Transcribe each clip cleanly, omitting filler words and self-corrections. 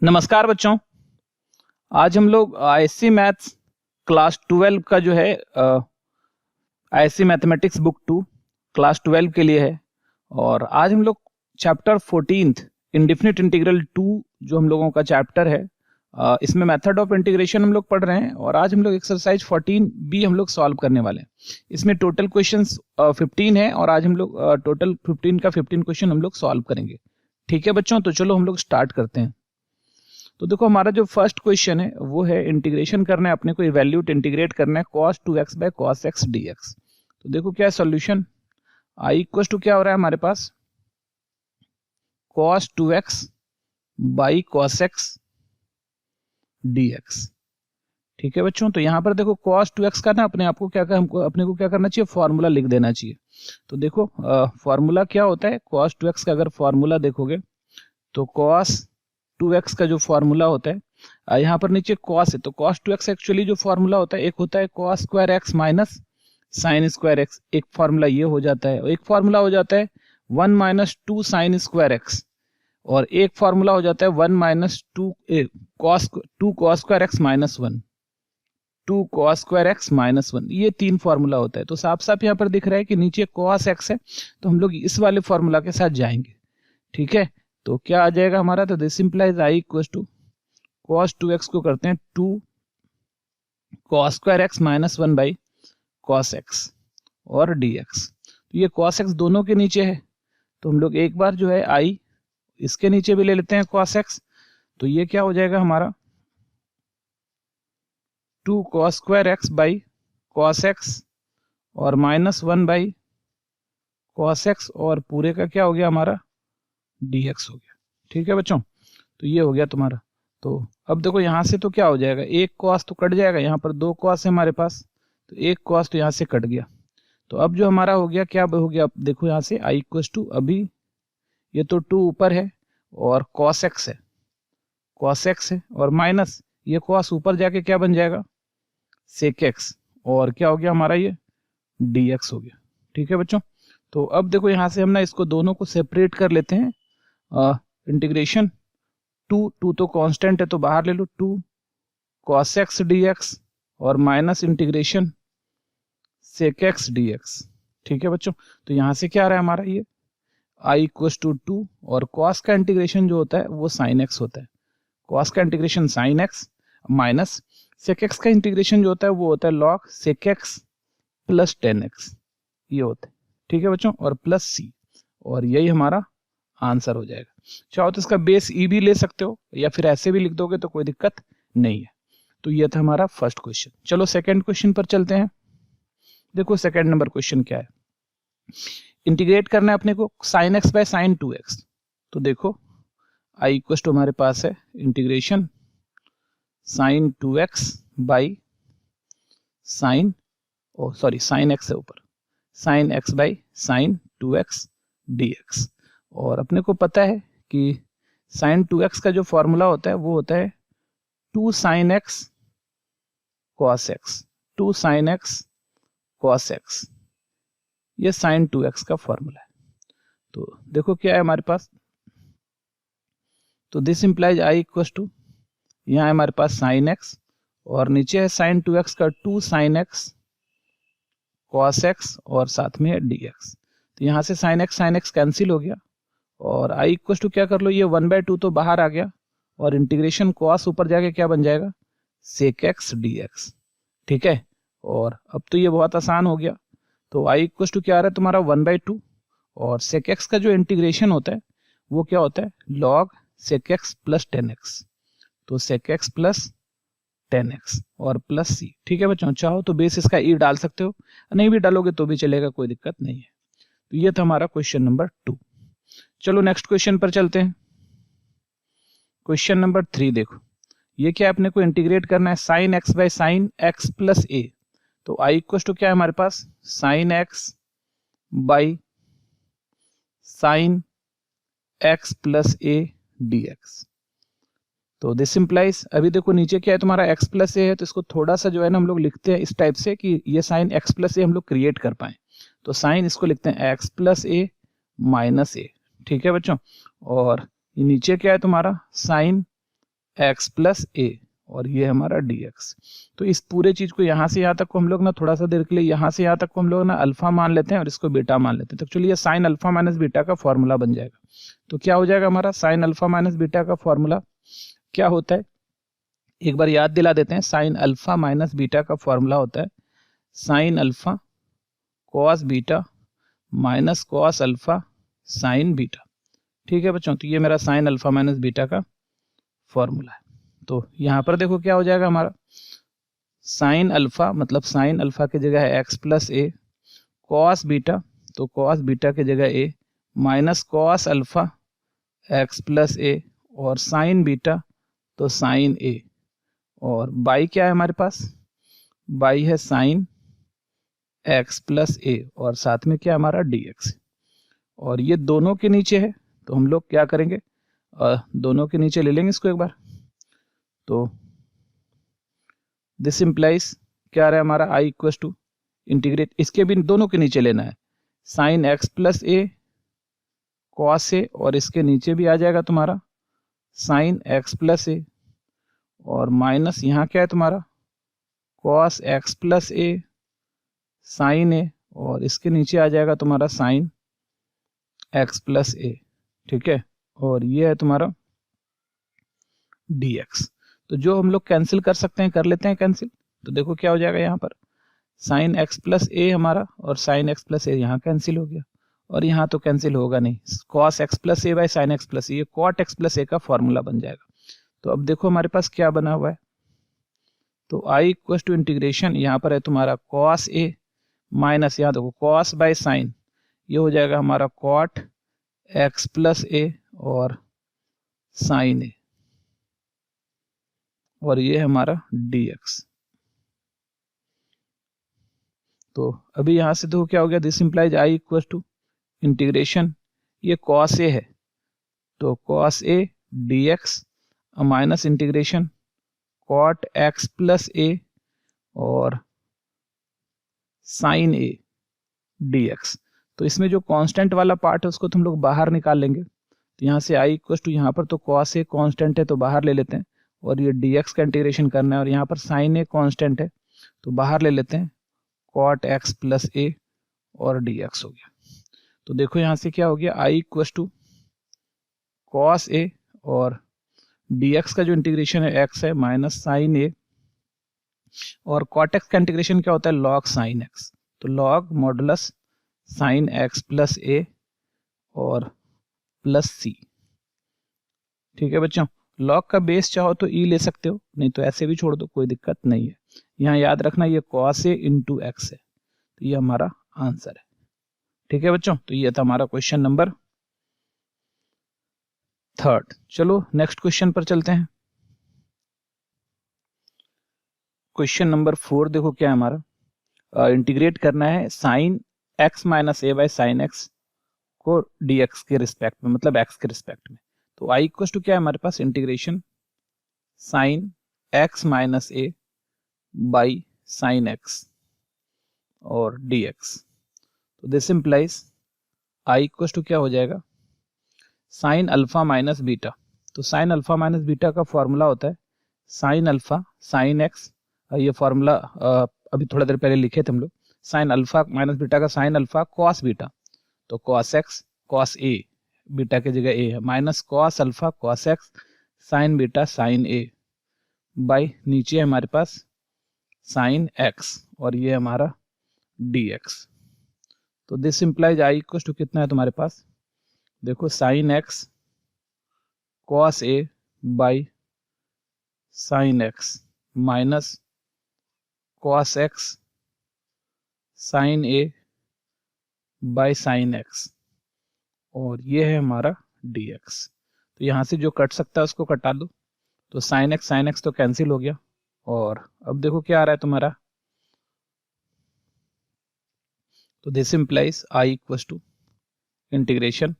नमस्कार बच्चों। आज हम लोग आईएससी मैथ्स क्लास 12 का जो है आईएससी मैथमेटिक्स बुक 2 क्लास 12 के लिए है। और आज हम लोग चैप्टर 14 इंडेफिनिट इंटीग्रल 2 जो हम लोगों का चैप्टर है, इसमें मेथड ऑफ इंटीग्रेशन हम लोग पढ़ रहे हैं। और आज हम लोग एक्सरसाइज 14 भी हम लोग सॉल्व करने वाले हैं। इसमें टोटल क्वेश्चंस 15 है और आज हम लोग टोटल 15 का 15 क्वेश्चन हम लोग सॉल्व करेंगे। ठीक है बच्चों, तो चलो हम लोग स्टार्ट करते हैं। तो देखो हमारा जो फर्स्ट क्वेश्चन है वो है इंटीग्रेशन करना है, अपने को इवैल्यूट इंटीग्रेट करना है cos 2x by cos x dx। तो देखो क्या है सॉल्यूशन। i इक्वल टू क्या हो रहा है हमारे पास cos 2x by cos x dx। ठीक है बच्चों, तो यहाँ पर देखो cos 2x का ना अपने आप को अपने को क्या करना चाहिए, फॉर्मूला लिख देना चाहिए। तो देखो फॉर्मूला क्या होता है cos 2x का, अगर फॉर्मूला देखोगे तो cos 2x का जो फॉर्मूला होता है, यहाँ पर नीचे cos है तो cos 2x एक्चुअली जो फॉर्मूला होता है, एक होता है cos square x minus sine square x, एक फॉर्मूला ये हो जाता है। और एक फॉर्मूला हो जाता है 1 माइनस 2 साइन स्क्वायर x, और एक फॉर्मूला हो जाता है 1 minus 2 cos square x minus 1, 2 cos square x minus 1। ये तीन फॉर्मूला होता है। तो साफ साफ यहाँ पर दिख रहा है कि नीचे cos x है, तो हम लोग इस वाले फॉर्मूला के साथ जाएंगे। ठीक है, तो क्या आ जाएगा हमारा, तो this implies i equal to cos 2x को करते हैं 2 cos square x minus 1 by cos x और dx। तो ये cos x दोनों के नीचे है, तो हम लोग एक बार जो है i इसके नीचे भी ले लेते हैं cos x। तो ये क्या हो जाएगा हमारा 2 cos square x by cos x और माइनस 1 बाई cos x, और पूरे का क्या हो गया हमारा dx हो गया। ठीक है बच्चों, तो ये हो गया तुम्हारा। तो अब देखो यहाँ से तो क्या हो जाएगा, एक cos तो कट जाएगा, यहाँ पर 2 cos है हमारे पास, तो एक cos तो यहाँ से कट गया। तो अब जो हमारा हो गया, क्या हो गया, अब देखो यहाँ से i इक्वल टू, अभी ये तो 2 ऊपर है और cos x है और माइनस ये cos ऊपर जाके क्या बन जाएगा sec x, और क्या हो गया हमारा ये dx हो गया। ठीक है बच्चों, तो अब देखो यहाँ से हम ना इसको दोनों को सेपरेट कर लेते हैं। इंटीग्रेशन 2 तो कांस्टेंट है तो बाहर ले लो, 2 cos x dx और minus integration sec x dx। ठीक है बच्चों, तो यहाँ से क्या आ रहा है हमारा ये i इक्वल टू 2, और cos का इंटीग्रेशन जो होता है वो sin x होता है, cos का integration sin x minus sec x का इंटीग्रेशन जो होता है वो होता है log sec x plus 10x, ये होता है। ठीक है बच्चों, और प्लस c, और यही हमारा आंसर हो जाएगा। चाहो तो इसका बेस ई भी ले सकते हो या फिर ऐसे भी लिख दोगे तो कोई दिक्कत नहीं है। तो ये था हमारा फर्स्ट क्वेश्चन। चलो सेकंड क्वेश्चन पर चलते हैं। देखो सेकंड नंबर क्वेश्चन क्या है, इंटीग्रेट करना है अपने को sin x by sin 2x। तो देखो i इक्वल टू हमारे पास है integration sin 2x by sin x है ऊपर, sin x by sin 2x dx। और अपने को पता है कि sin 2x का जो फॉर्मूला होता है वो होता है 2 sin x cos x, 2 sin x cos x, ये sin 2x का फॉर्मूला है। तो देखो क्या है हमारे पास, तो this implies i equal to, यहाँ है हमारे पास sin x और नीचे है sin 2x का 2 sin x cos x और साथ में है dx। तो यहाँ से sin x कैंसिल हो गया, और i इक्वल टू क्या कर लो, ये 1/2 तो बाहर आ गया, और इंटीग्रेशन cos ऊपर जाके क्या बन जाएगा sec x dx। ठीक है, और अब तो ये बहुत आसान हो गया। तो i इक्वल टू क्या आ रहा है तुम्हारा 1/2, और sec x का जो इंटीग्रेशन होता है वो क्या होता है log sec x plus 10x। तो sec x प्लस 10x और प्लस c। ठीक है बच्चों, चाहो तो बेस इसका e डाल सकते हो, नहीं भी डालोगे तो भी चलेगा, कोई दिक्कत नहीं है। तो ये था हमारा क्वेश्चन नंबर 2। चलो नेक्स्ट क्वेश्चन पर चलते हैं। क्वेश्चन नंबर 3 देखो, ये क्या अपने को इंटीग्रेट करना है sin x by sin x plus a। तो i इक्वल टू क्या है हमारे पास sin x by sin x plus a dx। तो दिस इंप्लाइज, अभी देखो नीचे क्या है तुम्हारा x प्लस a है, तो इसको थोड़ा सा जो है ना हम लोग लिखते हैं इस टाइप से कि ये sin x प्लस a हम लोग क्रिएट कर पाए। तो sin इसको लिखते हैं x plus a minus a। ठीक है बच्चों, और ये नीचे क्या है तुम्हारा sin एक्स प्लस ए और ये हमारा dx। तो इस पूरे चीज को यहाँ से यहाँ तक को हम लोग ना थोड़ा सा देर के लिए यहाँ से यहाँ तक को हम लोग ना अल्फा मान लेते हैं और इसको बीटा मान लेते हैं। तो चलिए साइन अल्फा माइनस बीटा का फॉर्मूला बन जाएगा। तो क्या हो जाएगा हमारा साइन अल्फा माइनस बीटा का फॉर्मूला क्या होता है, एक बार याद दिला देते हैं। साइन अल्फा माइनस बीटा का फॉर्मूला होता है sine alpha cos beta minus cos alpha sine beta. ठीक है बच्चों, तो ये मेरा साइन अल्फा माइनस बीटा का फॉर्मूला है। तो यहाँ पर देखो क्या हो जाएगा हमारा साइन अल्फा मतलब साइन अल्फा की जगह है X plus A, cos beta तो कॉस बीटा की जगह A, minus cos alpha X plus A और साइन बीटा तो साइन ए, और बाई क्या है हमारे पास, बाई है साइन एक्स प्लस ए और साथ में क्या हमारा dx। और ये दोनों के नीचे है तो हम लोग क्या करेंगे, दोनों के नीचे ले लेंगे इसको एक बार। तो दिस इम्प्लाइज क्या आ रहा है हमारा आई इक्वल टू इंटीग्रेट, इसके भी दोनों के नीचे लेना है sine X plus A cos A और इसके नीचे भी आ जाएगा तुम्हारा साइन एक्स प्लस ए और माइनस यहाँ क्या है तुम्हारा cos X plus A sine A और इसके नीचे आ जाएगा तुम्हारा साइन एक्स प्लस ए। ठीक है, और ये है तुम्हारा dx। तो जो हम लोग कैंसिल कर सकते हैं कर लेते हैं कैंसिल। तो देखो क्या हो जाएगा यहाँ पर साइन एक्स प्लस ए हमारा और साइन एक्स प्लस ए यहाँ कैंसिल हो गया और यहाँ तो कैंसिल होगा नहीं, cos X plus A by sine X plus A, ये कॉट एक्स प्लस ए का फॉर्मूला बन जाएगा। तो अब देखो हमारे पास क्या बना हुआ है, तो आई इक्वल टू इंटीग्रेशन यहाँ पर है तुम्हारा कॉस ए माइनस यहाँ देखो कॉस बाय साइन, ये हो जाएगा हमारा कॉट एक्स प्लस ए और साइन ए और ये है हमारा dx। तो अभी यहां से देखो क्या हो गया, this implies I equal to integration, ये cos a है तो cos a dx minus integration cot x plus a और साइन a dx। तो इसमें जो कांस्टेंट वाला पार्ट है उसको तुम लोग बाहर निकाल लेंगे। तो यहाँ से आई इक्वल टू यहाँ पर तो cos a कांस्टेंट है तो बाहर ले लेते हैं और ये dx का इंटीग्रेशन करना है और यहाँ पर साइन a कांस्टेंट है तो बाहर ले लेते हैं cot x प्लस a और dx हो गया। तो देखो यहाँ से क्या हो गया आई इक्वल टू cos a और dx का जो इंटीग्रेशन है x है माइनस साइन a और cot x का इंटीग्रेशन क्या होता है log साइन x, तो log modulus sine x plus a और प्लस c। ठीक है बच्चों, log का बेस चाहो तो e ले सकते हो, नहीं तो ऐसे भी छोड़ दो, कोई दिक्कत नहीं है। यहाँ याद रखना ये cos a इंटू एक्स है, तो ये हमारा आंसर है। ठीक है बच्चों, तो ये था हमारा क्वेश्चन नंबर 3। चलो नेक्स्ट क्वेश्चन पर चलते हैं। क्वेश्चन नंबर 4 देखो क्या है हमारा, इंटीग्रेट करना है sine x minus A by sine x को dx के रिस्पेक्ट में, मतलब x के रिस्पेक्ट में। तो आई इक्वल टू क्या है हमारे पास integration sine x minus A by sine x और dx। तो this implies I equal to क्या हो जाएगा साइन अल्फा माइनस बीटा। तो साइन अल्फा माइनस बीटा का फॉर्मूला होता है साइन अल्फा साइन एक्स, ये फॉर्मूला अभी थोड़ा देर पहले लिखे थे हम लोग, साइन अल्फा माइनस बीटा का साइन अल्फा कॉस बीटा तो cos X cos A, beta की जगह ए है, minus cos alpha cos X sign beta sine A by नीचे है हमारे पास साइन एक्स और ये हमारा dx। तो this implies I equal to कितना है तुम्हारे पास, देखो sine X cos A by sine X minus cos X sine A by sine x और ये है हमारा dx। तो यहाँ से जो कट सकता है उसको कटा दो, तो साइन एक्स तो कैंसिल हो गया और अब देखो क्या आ रहा है तुम्हारा, तो this implies I equal to integration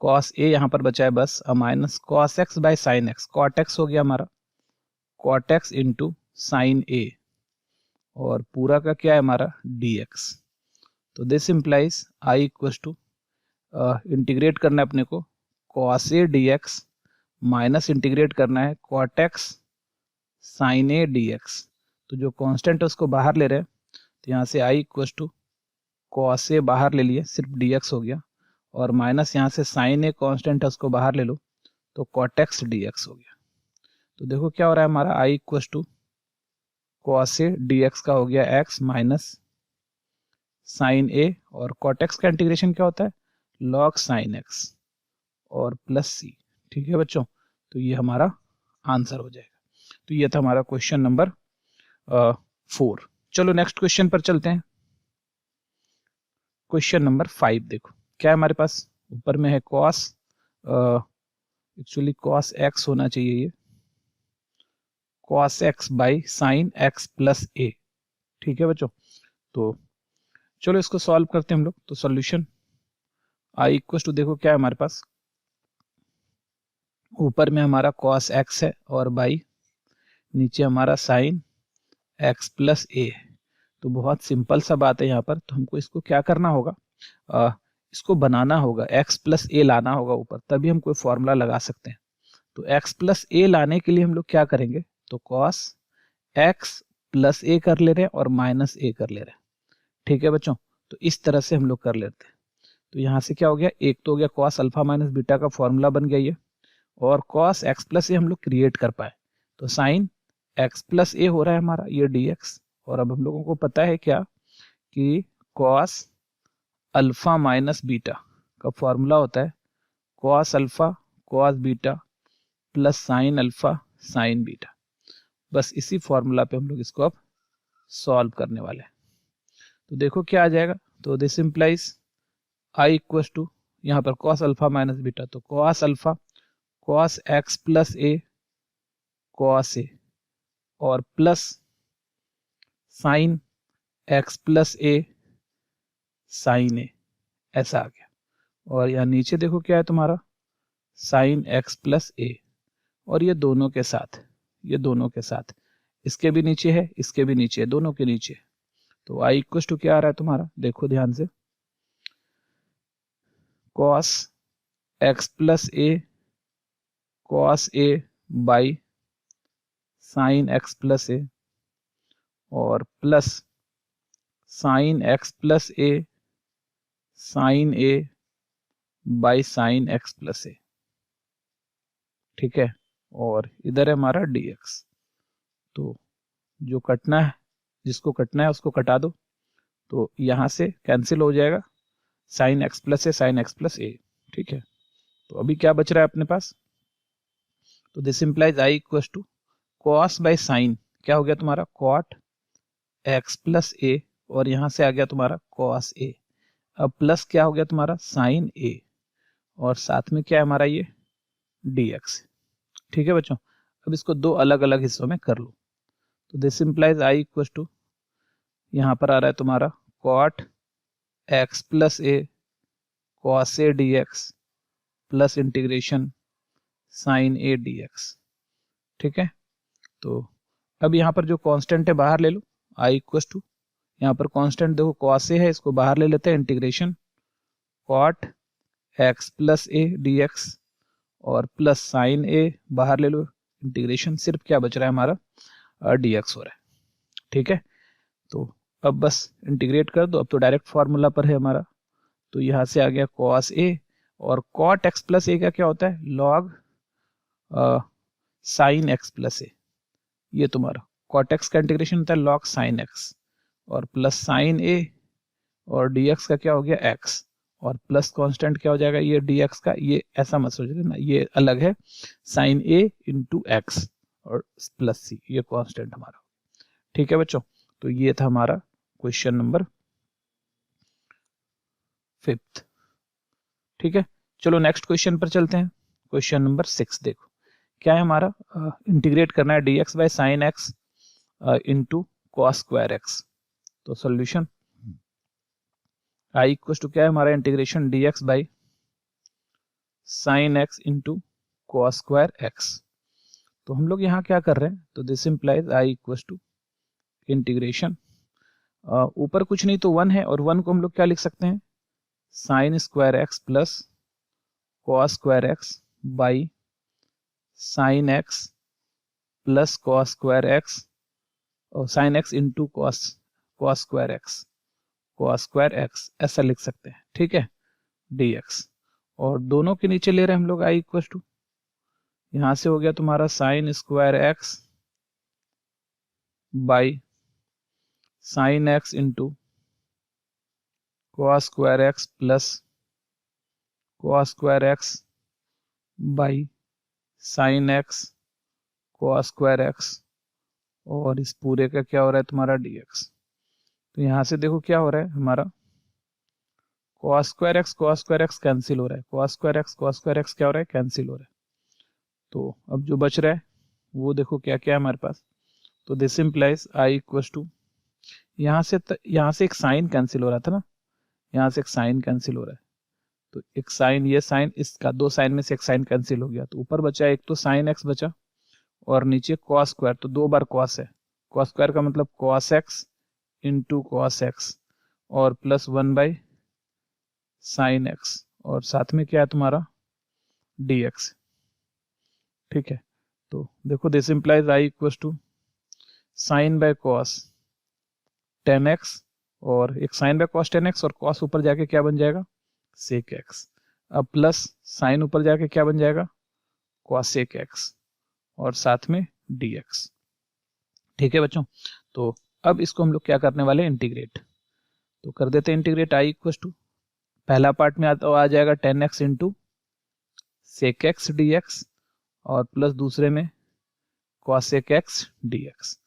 cos A यहाँ पर बचा है बस minus cos x by sine X, cot X हो गया हमारा cot X into sine A और पूरा का क्या है हमारा dx। तो this implies I equal to integrate करना है अपने को cos A dx minus integrate करना है cot X sine A D X. तो जो कांस्टेंट है उसको बाहर ले रहे हैं, तो यहाँ से आई इक्वल टू कॉस ए बाहर ले लिए, सिर्फ डी एक्स हो गया, और माइनस यहाँ से साइन ए कांस्टेंट है उसको बाहर ले लो, तो कॉट एक्स डी एक्स हो गया। तो देखो क्या हो रहा है हमारा, I equal to cos A D X का हो गया एक्स माइनस साइन ए, और कॉट एक्स का इंटीग्रेशन क्या होता है, लॉग साइन एक्स और प्लस सी। ठीक है बच्चों, तो ये हमारा आंसर हो जाएगा। तो ये था हमारा क्वेश्चन नंबर 4। चलो नेक्स्ट क्वेश्चन पर चलते हैं। क्वेश्चन नंबर 5 देखो क्या है हमारे पास, ऊपर में है कॉस, एक्चुअली कॉस एक्स होना चाहिए, ये cos x by sine X plus A. ठीक है बच्चों, तो चलो इसको सॉल्व करते हैं हम लोग। तो सॉल्यूशन आई इक्वल टू, देखो क्या है हमारे पास, ऊपर में हमारा कॉस एक्स है और बाई नीचे हमारा साइन एक्स प्लस ए है। तो बहुत सिंपल सा बात है यहाँ पर। तो हमको इसको क्या करना होगा, इसको बनाना होगा, एक्स प्लस ए लाना होगा ऊपर, तभी हम कोई फॉर्मूला लगा सकते हैं। तो एक्स प्लस ए लाने के लिए हम लोग क्या करेंगे, तो कॉस एक्स प्लस ए कर ले रहे हैं और माइनस ए कर ले रहे हैं। ठीक है बच्चों, तो इस तरह से हम लोग कर लेते हैं। तो यहाँ से क्या हो गया, एक तो हो गया कॉस अल्फा माइनस बीटा का फॉर्मूला बन गया ये, और कॉस एक्स प्लस ए हम लोग क्रिएट कर पाए, तो साइन एक्स प्लस ए हो रहा है हमारा ये डी एक्स। और अब हम लोगों को पता है क्या कि कॉस अल्फा माइनस बीटा का फॉर्मूला होता है cos alpha cos beta plus sign alpha sine beta. बस इसी फॉर्मूला पे हम लोग इसको अब सॉल्व करने वाले हैं। तो देखो क्या आ जाएगा, तो this implies I equal to, यहाँ पर कॉस अल्फा माइनस बीटा, तो cos alpha cos X plus A cos A और plus sine X plus A sine A, ऐसा आ गया। और यहाँ नीचे देखो क्या है तुम्हारा, साइन एक्स प्लस ए, और ये दोनों के साथ, ये दोनों के साथ, इसके भी नीचे है इसके भी नीचे है, दोनों के नीचे। तो आई इक्वल टू क्या आ रहा है तुम्हारा, देखो ध्यान से, cos X plus A cos A by sine X plus A और plus sine X plus A sine A by sine X plus A. ठीक है, और इधर है हमारा डी एक्स। तो जो कटना है, जिसको कटना है उसको कटा दो, तो यहाँ से कैंसिल हो जाएगा sign X plus A sign X plus A. ठीक है, तो अभी क्या बच रहा है अपने पास, तो this implies I equal to cos by sine, क्या हो गया तुम्हारा कॉट एक्स प्लस ए, और यहाँ से आ गया तुम्हारा कॉस ए, अब प्लस क्या हो गया तुम्हारा साइन ए, और साथ में क्या है हमारा ये डी एक्स। ठीक है बच्चों, अब इसको दो अलग अलग हिस्सों में कर लो। तो this implies I equal to, यहाँ पर आ रहा है तुम्हारा cot X plus A cos A D X plus integration sine A D X. ठीक है, तो अब यहाँ पर जो कांस्टेंट है बाहर ले लो, आई इक्वल टू, यहाँ पर कांस्टेंट देखो कॉस ए है, इसको बाहर ले लेते हैं, integration cot X plus A D X और प्लस साइन ए बाहर ले लो, इंटीग्रेशन सिर्फ क्या बच रहा है हमारा डी एक्स हो रहा है। ठीक है, तो अब बस इंटीग्रेट कर दो, अब तो डायरेक्ट फॉर्मूला पर है हमारा। तो यहाँ से आ गया कॉस ए, और कॉट एक्स प्लस ए का क्या होता है, log sign X plus A. ये तुम्हारा कॉट एक्स का इंटीग्रेशन होता है लॉग साइन एक्स, और प्लस साइन ए, और डी एक्स का क्या हो गया एक्स, और प्लस कांस्टेंट क्या हो जाएगा ये डी एक्स का, ये ऐसा मत सोच लेना, ये अलग है, साइन ए इंटू एक्स और प्लस सी, ये कांस्टेंट हमारा। ठीक है बच्चों, तो ये था हमारा क्वेश्चन नंबर 5। ठीक है, चलो नेक्स्ट क्वेश्चन पर चलते हैं। क्वेश्चन नंबर 6 देखो क्या है हमारा, इंटीग्रेट करना है D X by sine X into cos square X. तो सोल्यूशन आई इक्वल टू क्या है हमारा, integration D X by sine X into cos square X. तो हम लोग यहाँ क्या कर रहे हैं, तो this implies I equal to integration, ऊपर कुछ नहीं तो 1 है, और 1 को हम लोग क्या लिख सकते हैं, sine square x plus cos square x by sine X plus cos square x और sine X into cos square X ऐसा लिख सकते हैं, ठीक है, dx। और दोनों के नीचे ले रहे हैं हम लोग i इक्वल टू, यहां से हो गया तुम्हारा sign square x by sine X into cos square x plus cos square x by sine X cos square x, और इस पूरे का क्या हो रहा है तुम्हारा dx। तो यहां से देखो क्या हो रहा है हमारा cos स्क्वायर एक्स कैंसिल हो रहा है, cos स्क्वायर एक्स क्या हो रहा है, कैंसिल हो रहा है। तो अब जो बच रहा है वो देखो क्या क्या है हमारे पास। तो this implies i equal to, यहाँ से एक साइन कैंसिल हो रहा था ना, यहाँ से एक साइन कैंसिल हो रहा है, तो एक साइन, ये साइन, इसका दो साइन में से एक साइन कैंसिल हो गया, तो ऊपर बचा एक तो साइन एक्स बचा और नीचे कॉस स्क्वायर, तो दो बार कॉस है, कॉस स्क्वायर का मतलब cos x into cos X और प्लस 1 साइन एक्स और साथ में क्या है तुम्हारा dx, ठीक है। तो देखो this implies i equal to sine by cos 10x और एक साइन बाय कॉस 10x और कॉस ऊपर जाके क्या बन जाएगा सेक x, अब प्लस साइन ऊपर जाके क्या बन जाएगा कॉसेक x और साथ में dx, ठीक है बच्चों। तो अब इसको हम लोग क्या करने वाले, इंटीग्रेट। तो कर देते हैं इंटीग्रेट i इक्वल टू, पहला पार्ट में आ जाएगा 10x into sec x dx और प्लस दूसरे में कॉसेक एक्स dx।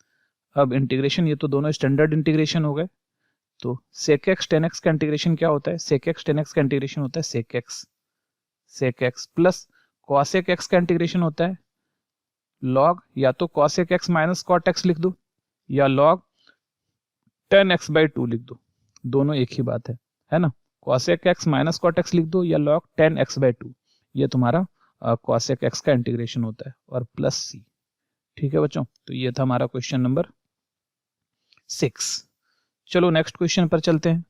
अब इंटीग्रेशन, ये तो दोनों स्टैंडर्ड इंटीग्रेशन हो गए। तो सेक एक्स 10x का इंटीग्रेशन क्या होता है, सेक एक्स 10x का इंटीग्रेशन होता है sec X plus cosec x का इंटीग्रेशन होता है लॉग, या तो cosec X minus cot X लिख दो या लॉग 10x/2 लिख दो, दोनों एक ही बात है ना। Cosec X minus cot X लिख दो या लॉग 10x/2, ये तुम्हारा कॉसेक एक्स का इंटीग्रेशन होता है और प्लस c, ठीक है बच्चों। तो ये था हमारा क्वेश्चन नंबर 6। चलो नेक्स्ट क्वेश्चन पर चलते हैं।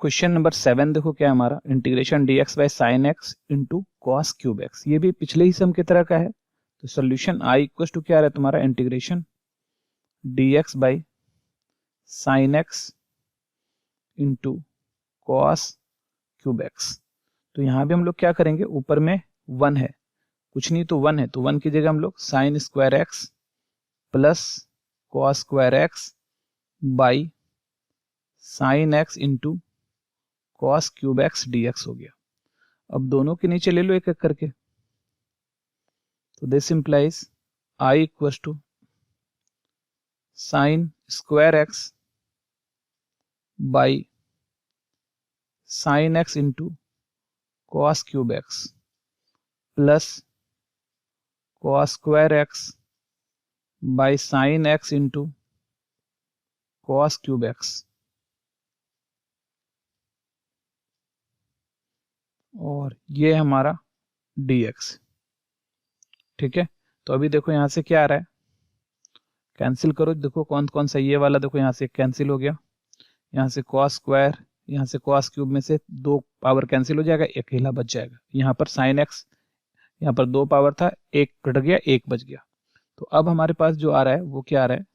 क्वेश्चन नंबर 7 देखो क्या है हमारा, integration dx by sine X into cos cube x, ये भी पिछले ही सम की तरह का है। तो सोल्यूशन i इक्वल टू क्या है तुम्हारा, integration dx by sine X into cos cube x. तो यहां भी हम लोग क्या करेंगे, ऊपर में 1 है, कुछ नहीं तो 1 है, तो 1 की जगह हम लोग sign square x plus cos square x by sine X into cos cube x dx हो गया। अब दोनों के नीचे ले लो एक एक करके। तो this implies i equal to sine square x by sine X into cos cube X plus cos square x by sine X into cos cube X, और ये हमारा dx, ठीक है। तो अभी देखो यहां से क्या आ रहा है, कैंसिल करो, देखो कौन कौन सा, ये वाला देखो यहां से कैंसिल हो गया, यहाँ से कॉस स्क्वायर, यहाँ से कॉस क्यूब में से 2 पावर कैंसिल हो जाएगा, अकेला बच जाएगा। यहाँ पर साइन एक्स, यहाँ पर 2 पावर था, 1 कट गया, 1 बच गया। तो अब हमारे पास जो आ रहा है वो क्या आ रहा है,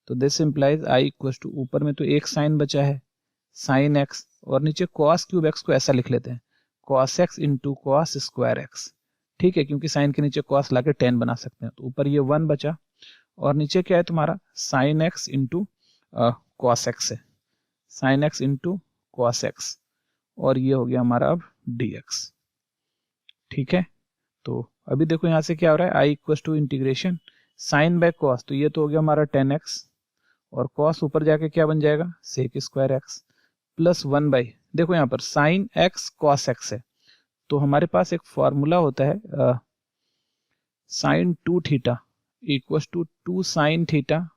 तो this implies i equal to, ऊपर में तो एक साइन बचा है साइन एक्स और नीचे कॉस क्यूब एक्स को ऐसा लिख लेते हैं cos x into cos square x, ठीक है, क्योंकि साइन के नीचे कॉस लाके 10 बना सकते हैं। तो ऊपर ये 1 बचा और नीचे क्या है तुम्हारा sine X into cos X है, sine X into cos X, और ये हो गया हमारा अब dx, ठीक है। तो अभी देखो यहाँ से क्या हो रहा है, i equal to integration sine by cos, तो ये तो हो गया हमारा 10x और कॉस ऊपर जाके क्या बन जाएगा sec square x plus 1 by, देखो यहाँ पर साइन एक्स कॉस एक्स है, तो हमारे पास एक फॉर्मूला होता है sine 2 theta equal to 2 sine theta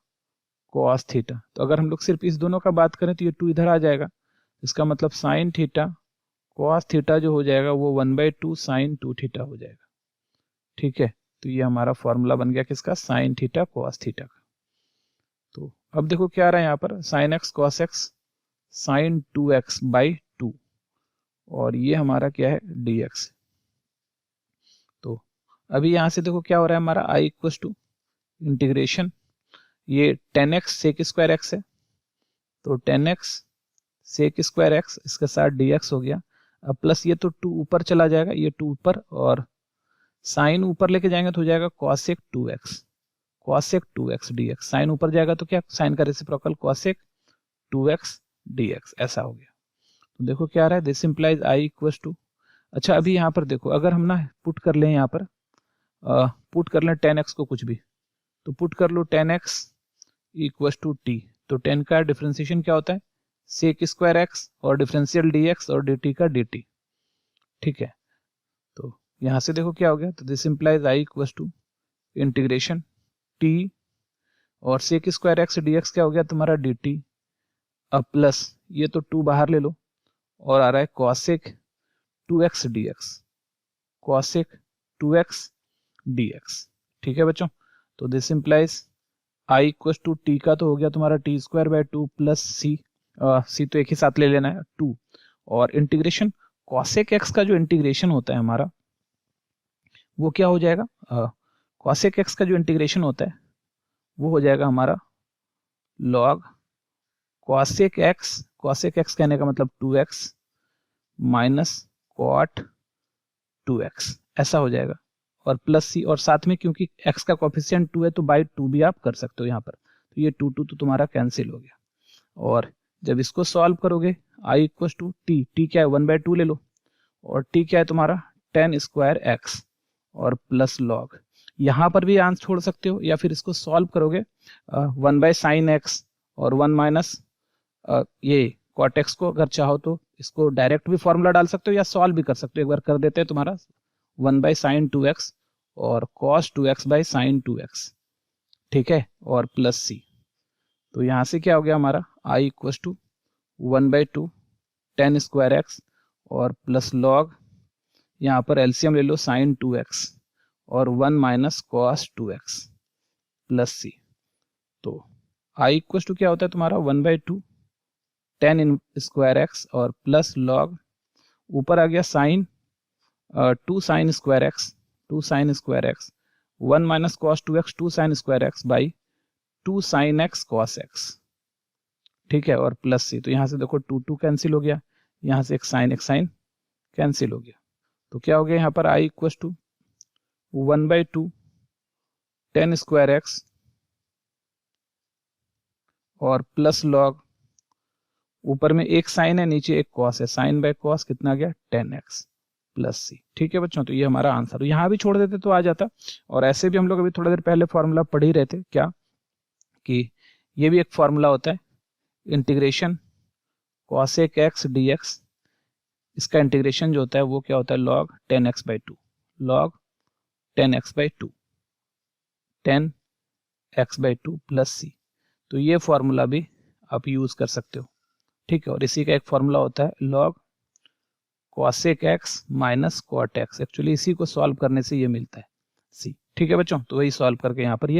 cos theta. तो अगर हम लोग सिर्फ इस दोनों का बात करें तो ये 2 इधर आ जाएगा, इसका मतलब साइन थीटा कॉस थीटा जो हो जाएगा वो 1/2 साइन 2 थीटा हो जाएगा, ठीक है। तो ये हमारा फॉर्मूला बन गया किसका, साइन थीटा कॉस थीटा का। तो अब देखो क्या आ रहा है यहाँ पर, sine X cos X sine 2x/2, और ये हमारा क्या है dx। तो अभी यहाँ से देखो क्या हो रहा है हमारा i इक्वल्स टू इंटीग्रेशन, ये 10x सेक स्क्वायर एक्स है, तो 10x सेक स्क्वायर एक्स इसके साथ dx हो गया। अब प्लस ये तो 2 ऊपर चला जाएगा, ये 2 ऊपर, और साइन ऊपर लेके जाएंगे तो हो जाएगा cosec 2x, cosec 2x dx। Sign ऊपर जाएगा तो क्या, साइन का रेसिप्रोकल cosec 2x dx, ऐसा हो गया। तो देखो क्या आ रहा है, this implies i equals to, अच्छा अभी यहाँ पर देखो अगर हम ना पुट कर लें, यहाँ पर पुट कर लें 10x को कुछ भी, तो पुट कर लो 10x इक्वल्स टू t, तो 10 का डिफरेंशिएशन क्या होता है सेक स्क्वायर एक्स और डिफरेंशियल dx और dt का dt, ठीक है। तो यहाँ से देखो क्या हो गया, तो this implies i equals to integration t और सेक स्क्वायर एक्स dx क्या हो गया तुम्हारा dt, अब प्लस ये तो 2 बाहर ले लो और आ रहा है cosec 2x dx, cosec 2x dx, ठीक है बच्चों। तो this implies i equals to t का तो हो गया तुम्हारा t square by 2 plus c, c तो एक ही साथ ले लेना है 2, और इंटीग्रेशन cosec x का जो इंटीग्रेशन होता है हमारा वो क्या हो जाएगा, cosec x का जो इंटीग्रेशन होता है वो हो जाएगा हमारा log cosec x कहने का मतलब 2x माइनस cot 2x, ऐसा हो जाएगा, और प्लस सी, और साथ में क्योंकि x का कोफिशिएंट 2 है तो बाई 2 भी आप कर सकते हो यहाँ पर, तो ये 2 तो तुम्हारा कैंसिल हो गया। और जब इसको सॉल्व करोगे i इक्वल टू टी क्या है 1/2 ले लो, और t क्या है तुम्हारा 10 स्क्वायर x और प्लस लॉग, यहाँ पर भी आंसर छोड़ सकते हो, या फिर इसको सॉल्व करोगे 1/sin x और 1 माइनस ये cot x को अगर चाहो तो इसको डायरेक्ट भी फॉर्मूला डाल सकते हो या सॉल्व भी कर सकते हो। एक बार कर देते हैं तुम्हारा 1/sin 2x और cos 2x/sin 2x, ठीक है, और प्लस सी। तो यहाँ से क्या हो गया हमारा i equals to 1/2 10 square x और प्लस लॉग, यहाँ पर एलसीएम ले लो sin 2x और 1 माइनस cos 2x प्लस सी। तो i इक्वल्स टू क्या होता है तुम्हारा 1/2 10 स्क्वायर एक्स और प्लस लॉग, ऊपर आ गया sine 2 sin square x 1 minus cos 2x 2 sin square x by 2 sin x cos x, ठीक है, और प्लस सी। तो यहाँ से देखो 2 कैंसिल हो गया, यहाँ से एक साइन कैंसिल हो गया। तो क्या हो गया यहाँ पर i equals to 1/2 10 square x और प्लस लॉग, ऊपर में एक साइन है नीचे एक कॉस है, साइन बाय कॉस कितना आ गया 10x प्लस सी, ठीक है बच्चों। तो ये हमारा आंसर, यहाँ भी छोड़ देते तो आ जाता, और ऐसे भी हम लोग अभी थोड़ा देर पहले फॉर्मूला पढ़ ही रहे थे क्या, कि ये भी एक फॉर्मूला होता है इंटीग्रेशन cosec x dx, इसका इंटीग्रेशन जो होता है वो क्या होता है log 10x/2, log 10x/2 10x/2 plus सी। तो ये फॉर्मूला भी आप यूज कर सकते हो, ठीक है। और इसी का एक फॉर्मूला होता है log cosec x minus cot x, actually इसी को सॉल्व करने से ये मिलता है सी, ठीक है बच्चों। तो वही सॉल्व करके यहाँ पर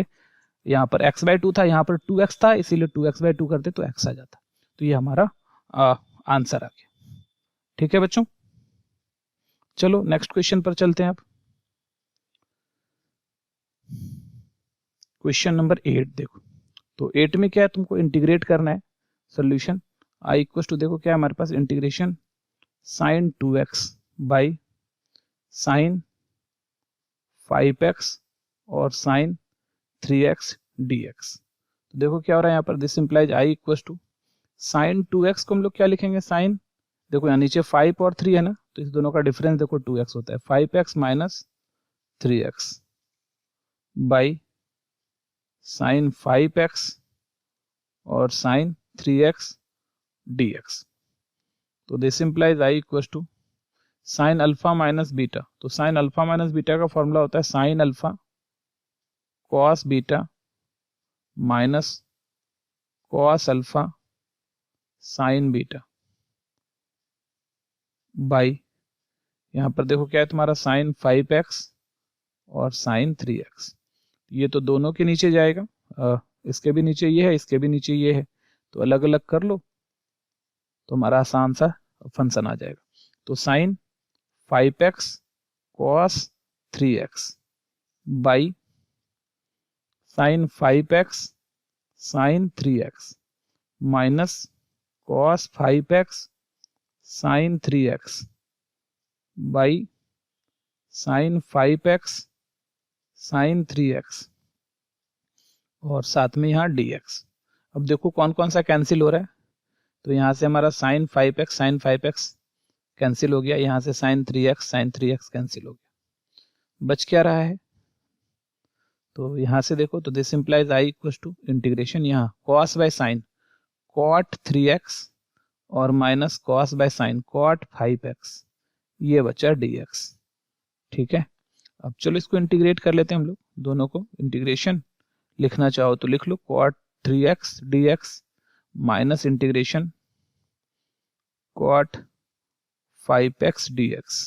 यहाँ पर x/2 था, यहाँ पर 2x था, इसीलिए 2x/2 करते तो x आ जाता। तो ये हमारा आंसर आ गया, ठीक है बच्चों। चलो नेक्स्ट क्वेश्चन पर चलते हैं। अब क्वेश्चन नंबर 8 देखो, तो 8 में क्या है, तुमको इंटीग्रेट करना है सोल्यूशन i इक्वल्स टू, देखो क्या है हमारे पास integration sin 2x by sin 5x और sin 3x dx। तो देखो क्या हो रहा है यहाँ पर, this implies i equals to sin 2x को हम लोग क्या लिखेंगे, sin, देखो यहाँ नीचे 5 और 3 है ना, तो इस दोनों का डिफरेंस देखो 2x होता है, 5x minus 3x by sin 5x और sin 3x dx। तो this implies i equals to sine alpha minus beta, तो साइन अल्फा माइनस बीटा का फॉर्मूला होता है sine alpha cos beta minus cos alpha sine beta by, यहाँ पर देखो क्या है तुम्हारा साइन 5x और साइन 3x, ये तो दोनों के नीचे जाएगा, इसके भी नीचे ये है, इसके भी नीचे ये है, तो अलग अलग कर लो तो हमारा आसान सा फंक्शन आ जाएगा। तो sine 5x cos 3x by sine 5x sine 3x minus cos 5x sine 3x by sine 5x sine 3x और साथ में यहाँ dx। अब देखो कौन कौन सा कैंसिल हो रहा है, तो यहाँ से हमारा साइन 5x कैंसिल हो गया, यहाँ से साइन 3x कैंसिल हो गया, बच क्या रहा है। तो यहाँ से देखो तो this implies I equals to integration यहाँ cos by sine cot 3x और minus cos by sine cot 5x, ये बचा dx। ठीक है, अब चलो इसको इंटीग्रेट कर लेते हैं हम लोग, दोनों को इंटीग्रेशन लिखना चाहो तो लिख लो cot 3x dx minus integration cot 5x dx।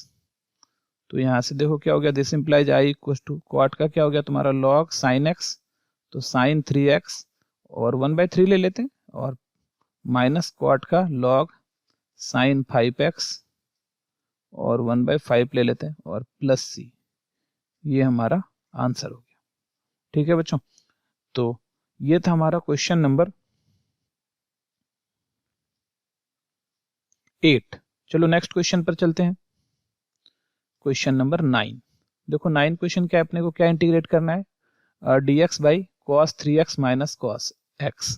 तो यहाँ से देखो क्या हो गया, this implies I equals to cot का क्या हो गया तुम्हारा log sin x, तो sin 3x और 1/3 ले लेते हैं और माइनस cot का log sin 5x और 1/5 ले लेते हैं और प्लस c, ये हमारा आंसर हो गया। ठीक है बच्चों, तो ये था हमारा क्वेश्चन नंबर 8। चलो नेक्स्ट क्वेश्चन पर चलते हैं, क्वेश्चन नंबर 9। देखो 9 क्वेश्चन क्या अपने को क्या इंटीग्रेट करना है, dx by cos 3x minus cos x।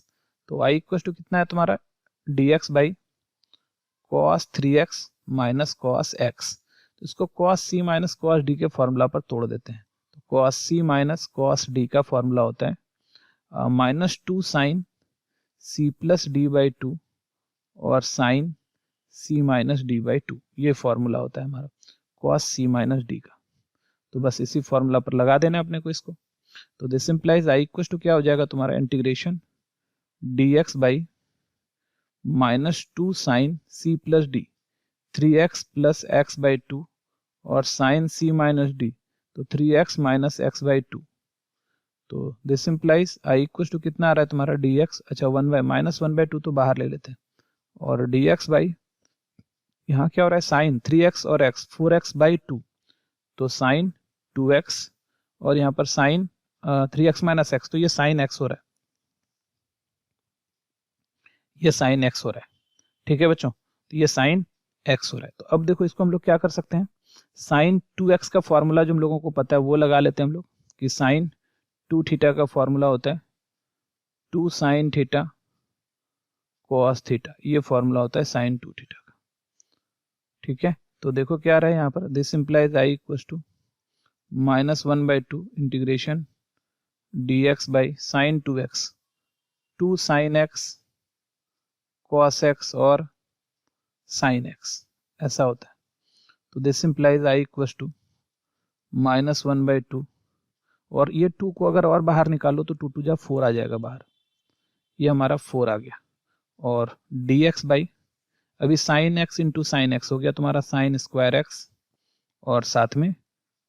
तो आई इक्वल टू कितना है तुम्हारा dx by cos 3x minus cos x। तो इसको cos c minus cos d के फॉर्मूला पर तोड़ देते हैं। तो cos c minus cos d का फॉर्मूला होता है -2 sine c plus d by 2 और sine c minus d by 2, ये फॉर्मूला होता है हमारा cos c माइनस डी का। तो बस इसी फॉर्मूला पर लगा देना अपने को इसको। तो this implies I equal to क्या हो जाएगा तुम्हारा integration dx by -2 sine c plus d 3x plus x by 2 और साइन c माइनस डी, तो 3x माइनस x बाई 2। तो this implies I equal to कितना आ रहा है तुम्हारा dx, अच्छा 1/-1/2 तो बाहर ले लेते हैं और dx बाई यहाँ क्या हो रहा है साइन 3x और x 4x बाई 2, तो साइन 2x और यहाँ पर साइन 3x माइनस x, तो ये साइन x हो रहा है, ये साइन x हो रहा है। ठीक है बच्चों, तो ये साइन x हो रहा है। तो अब देखो इसको हम लोग क्या कर सकते हैं, साइन 2x का फॉर्मूला जो हम लोगों को पता है वो लगा लेते हैं हम लोग कि साइन 2 थीटा का फॉर्मूला होता है 2 साइन थीटा cos थीटा, ये फॉर्मूला होता है साइन 2 थीटा का। ठीक है, तो देखो क्या आ रहा है यहाँ पर, this implies I equal to -1/2 integration dx by sine 2x 2 sine x cos x और साइन x, ऐसा होता है। तो this implies I equal to -1/2 और ये 2 को अगर और बाहर निकालो तो 2 2 जा 4 आ जाएगा बाहर, ये हमारा 4 आ गया। और dx बाई अभी sine x into sine x हो गया तुम्हारा साइन स्क्वायर x और साथ में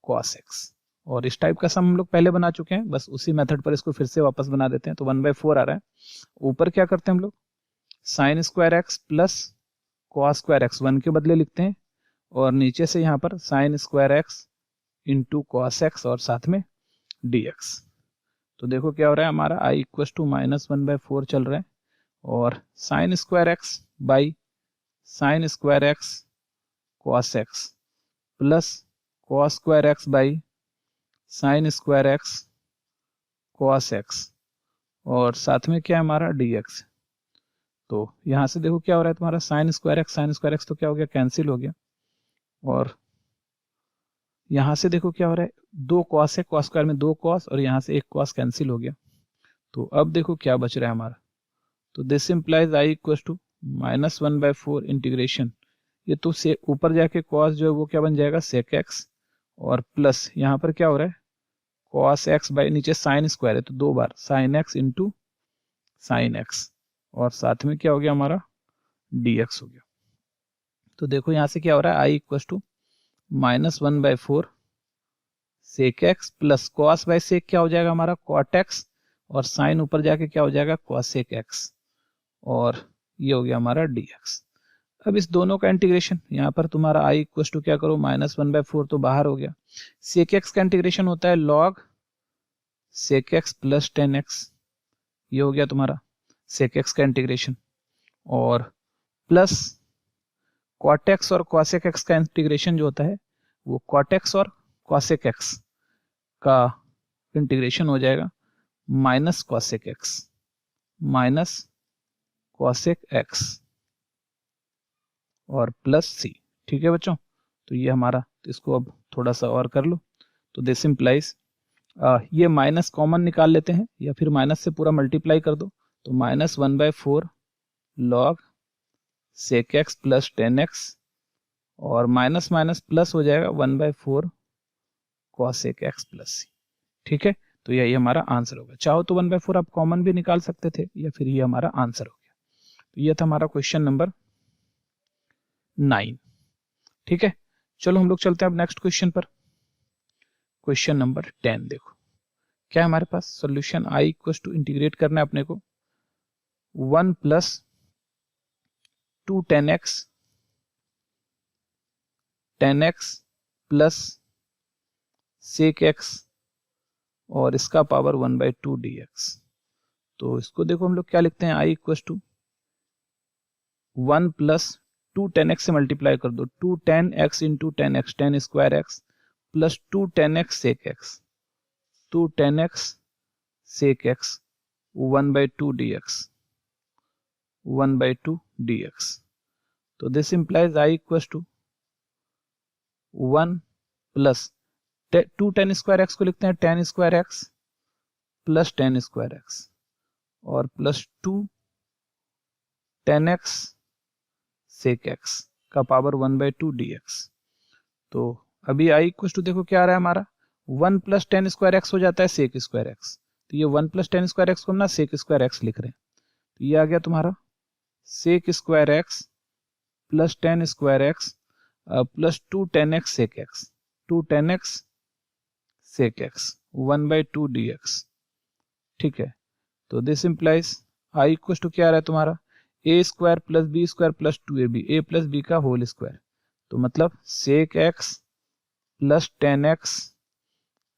cos x। और इस टाइप का सम हम लोग पहले बना चुके हैं, बस उसी मेथड पर इसको फिर से वापस बना देते हैं। तो 1/4 आ रहा है, ऊपर क्या करते हैं हम लोग sine square x plus cos square x 1 के बदले लिखते हैं और नीचे से यहाँ पर sine square x into cos x और साथ में dx। तो देखो क्या हो रहा है हमारा i इक्वल टू -1/4 चल रहा है और sine square x by sine square x cos x plus cos square x by sine square x cos x और साथ में क्या है हमारा dx। तो यहाँ से देखो क्या हो रहा है तुम्हारा साइन स्क्वायर x तो क्या हो गया कैंसिल हो गया और यहाँ से देखो क्या हो रहा है 2 cos है, cos स्क्वायर में 2 cos और यहाँ से 1 cos कैंसिल हो गया। तो अब देखो क्या बच रहा है हमारा, तो this implies I equal to -1/4 integration, ये तो से ऊपर जाके cos जो है वो क्या बन जाएगा sec x और प्लस यहाँ पर क्या हो रहा है cos x बाई नीचे साइन स्क्वायर है तो 2 बार sine x into sine x और साथ में क्या हो गया हमारा dx हो गया। तो देखो यहाँ से क्या हो रहा है I equal to -1/4 sec x plus cos by sec क्या हो जाएगा हमारा cot x और साइन ऊपर जाके क्या हो जाएगा cosec x और ये हो गया हमारा dx। अब इस दोनों का इंटीग्रेशन, यहाँ पर तुम्हारा i इक्वल टू क्या करो -1/4 तो बाहर हो गया। सेक एक्स का इंटीग्रेशन होता है log सेक एक्स प्लस 10x, ये हो गया तुम्हारा सेक एक्स का इंटीग्रेशन, और प्लस कॉट एक्स और कॉसेक एक्स का इंटीग्रेशन जो होता है वो कॉट एक्स और कॉसेक एक्स का इंटीग्रेशन हो जाएगा माइनस कॉसेक एक्स और प्लस सी। ठीक है बच्चों, तो ये हमारा, तो इसको अब थोड़ा सा और कर लो, तो दिस इम्प्लाइज ये माइनस कॉमन निकाल लेते हैं या फिर माइनस से पूरा मल्टीप्लाई कर दो, तो -1/4 log सेक एक्स प्लस 10x और माइनस माइनस प्लस हो जाएगा 1/4 कॉसेक एक्स प्लस सी। ठीक है, तो यही हमारा आंसर होगा। चाहो तो 1/4 आप कॉमन भी निकाल सकते थे, या फिर ये हमारा आंसर हो गया। तो ये था हमारा क्वेश्चन नंबर 9। ठीक है, चलो हम लोग चलते हैं अब नेक्स्ट क्वेश्चन पर। क्वेश्चन नंबर 10 देखो क्या है हमारे पास। Solution i equal to integrate करना है अपने को 1 + 2 10x प्लस सेक एक्स और इसका पावर 1/2 dx। तो इसको देखो हम लोग क्या लिखते हैं, i इक्वल टू 1 + 2 10x से मल्टीप्लाई कर दो, 2 10x into 10x 10 square x plus 2 10x sec x, 2 10x sec x 1/2 dx। तो this implies i equal to 1 + 2 10 square x को लिखते हैं 10 square x plus 10 square x और प्लस 2 10x सेक एक्स का power 1/2 dx। तो अभी i equal to देखो क्या आ रहा है हमारा, 1 + 10 स्क्वायर एक्स हो जाता है सेक स्क्वायर एक्स, तो ये 1 + 10 स्क्वायर एक्स को हम ना सेक स्क्वायर एक्स लिख रहे हैं। तो ये आ गया तुम्हारा sec square x plus 10 square x plus 2 10x sec x, 2 10x sec x 1/2 dx। ठीक है, तो this implies i equal to क्या आ रहा है तुम्हारा, a square plus B square plus 2ab, a plus B का होल स्क्वायर, तो मतलब सेक एक्स प्लस 10x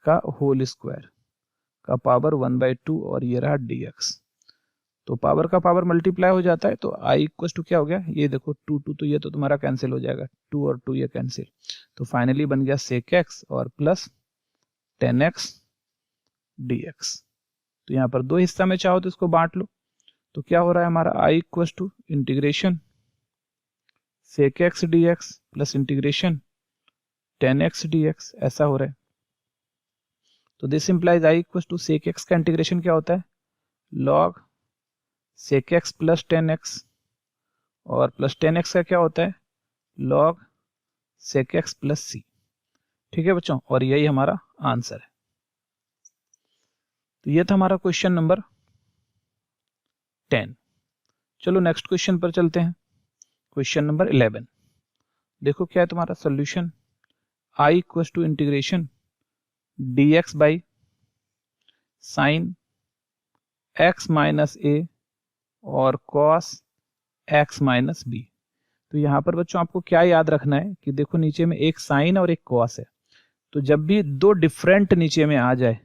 का होल स्क्वायर का पावर 1/2 और ये रहा dx। तो पावर का पावर मल्टीप्लाई हो जाता है, तो i इक्वल टू क्या हो गया, ये देखो 2 2, तो ये तो तुम्हारा कैंसिल हो जाएगा, 2 और 2 ये कैंसिल, तो फाइनली बन गया सेक एक्स और प्लस 10x dx। तो यहाँ पर दो हिस्सा में चाहो तो इसको बांट लो, तो क्या हो रहा है हमारा i equal to integration sec x dx plus integration 10x dx, ऐसा हो रहा है। तो this implies i equal to sec x का इंटीग्रेशन क्या होता है, log सेक एक्स प्लस 10x और प्लस 10x का क्या होता है, log सेक एक्स प्लस सी। ठीक है बच्चों, और यही हमारा आंसर है। तो ये था हमारा क्वेश्चन नंबर 10। चलो नेक्स्ट क्वेश्चन पर चलते हैं। क्वेश्चन नंबर 11 देखो क्या है तुम्हारा solution, i equal to integration dx by sine x minus a और cos x माइनस b। तो यहाँ पर बच्चों आपको क्या याद रखना है कि देखो नीचे में एक साइन और एक cos है, तो जब भी दो डिफरेंट नीचे में आ जाए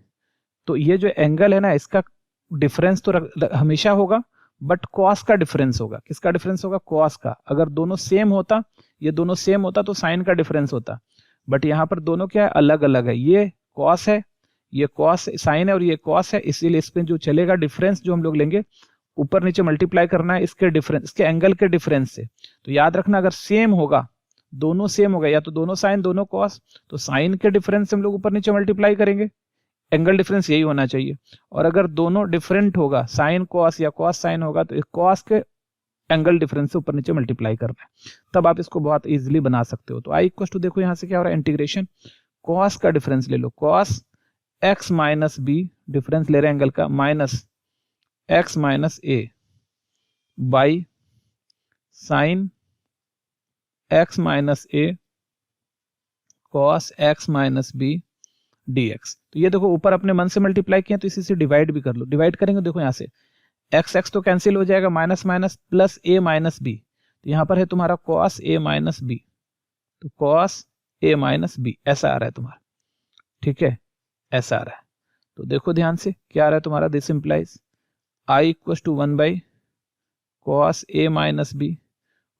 तो ये जो एंगल है ना इसका डिफरेंस तो हमेशा होगा, बट cos का डिफरेंस होगा। किसका डिफरेंस होगा, cos का। अगर दोनों सेम होता, ये दोनों सेम होता तो साइन का डिफरेंस होता, बट यहाँ पर दोनों क्या है, अलग अलग है। ये cos है, ये cos साइन है और ये cos है, इसीलिए इसमें जो चलेगा डिफरेंस जो हम लोग लेंगे ऊपर नीचे मल्टीप्लाई करना है इसके डिफरेंस, इसके एंगल के डिफरेंस से। तो याद रखना अगर सेम होगा, दोनों सेम होगा, या तो दोनों साइन दोनों cos, तो साइन के डिफरेंस से हम लोग ऊपर नीचे मल्टीप्लाई करेंगे, एंगल डिफरेंस यही होना चाहिए। और अगर दोनों डिफरेंट होगा, साइन cos या cos साइन होगा, तो cos के एंगल डिफरेंस से ऊपर नीचे मल्टीप्लाई करना है, तब आप इसको बहुत इजीली बना सकते हो। तो i इक्वल टू देखो यहाँ से क्या हो रहा है, इंटीग्रेशन cos का डिफरेंस ले लो, cos x minus b, difference ले रहे हैं एंगल का, minus x minus a by sine x minus a cos x minus b dx। तो ये देखो ऊपर अपने मन से मल्टीप्लाई किया, तो इसी से डिवाइड भी कर लो। डिवाइड करेंगे देखो यहाँ से x x तो कैंसिल हो जाएगा, minus minus plus a minus b, तो यहाँ पर है तुम्हारा cos a माइनस बी, तो cos a माइनस बी ऐसा आ रहा है तुम्हारा, ठीक है, ऐसा आ रहा है। तो देखो ध्यान से क्या आ रहा है तुम्हारा, this implies i equal to 1 by cos a minus B,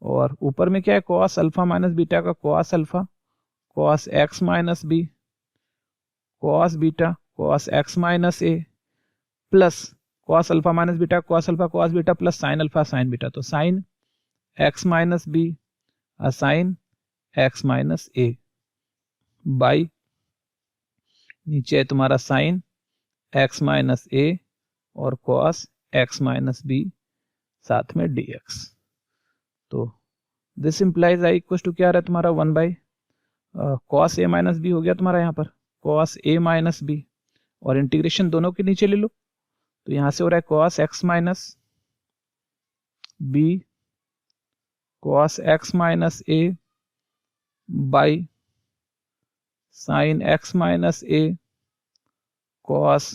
और ऊपर में क्या है cos अल्फा माइनस बीटा का cos alpha cos x minus B cos beta cos x minus ए plus cos alpha minus beta cos alpha cos beta plus sin alpha sin beta, तो sin x minus B sin x minus A by नीचे है तुम्हारा sin x minus ए और cos x minus B साथ में dx। तो this implies I equal to क्या आ रहा है तुम्हारा 1 by cos a minus b हो गया तुम्हारा यहाँ पर cos a माइनस बी, और इंटीग्रेशन दोनों के नीचे ले लो, तो यहाँ से हो रहा है cos x minus B cos x minus A by sin x minus A cos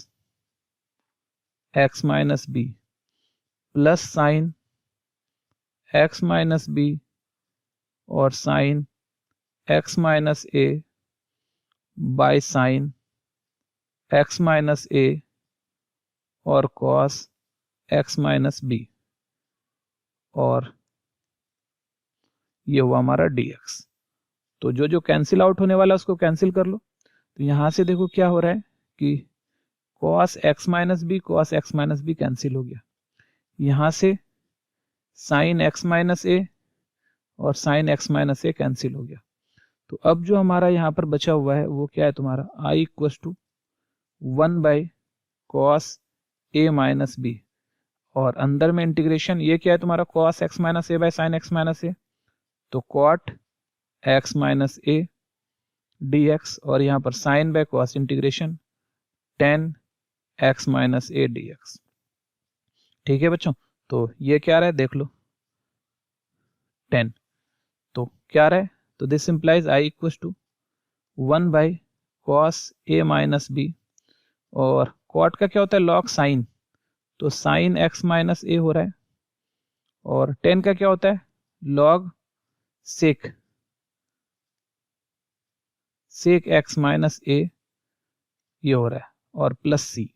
x minus B plus sin x minus B और sin x minus A by sin x minus ए और cos x माइनस बी, और ये हुआ हमारा dx। तो जो जो cancel out होने वाला है उसको कैंसिल कर लो। तो यहां से देखो क्या हो रहा है कि cos x minus B cos x minus b cancel हो गया, यहां से sin x माइनस ए और sin x माइनस ए कैंसिल हो गया। तो अब जो हमारा यहाँ पर बचा हुआ है वो क्या है तुम्हारा i equal to 1 by cos a minus B, और अंदर में इंटीग्रेशन ये क्या है तुम्हारा cos x minus A by sin x minus A, तो cot x minus A dx, और यहाँ पर sin by cos integration tan x minus A dx। ठीक है बच्चों, तो ये क्या आ रहा है देख लो 10, तो क्या आ रहा है, तो this implies i equal to 1 by cos a minus B, और cot का क्या होता है log sin, तो sin x माइनस ए हो रहा है, और tan का क्या होता है log sec x माइनस ए ये हो रहा है, और प्लस c,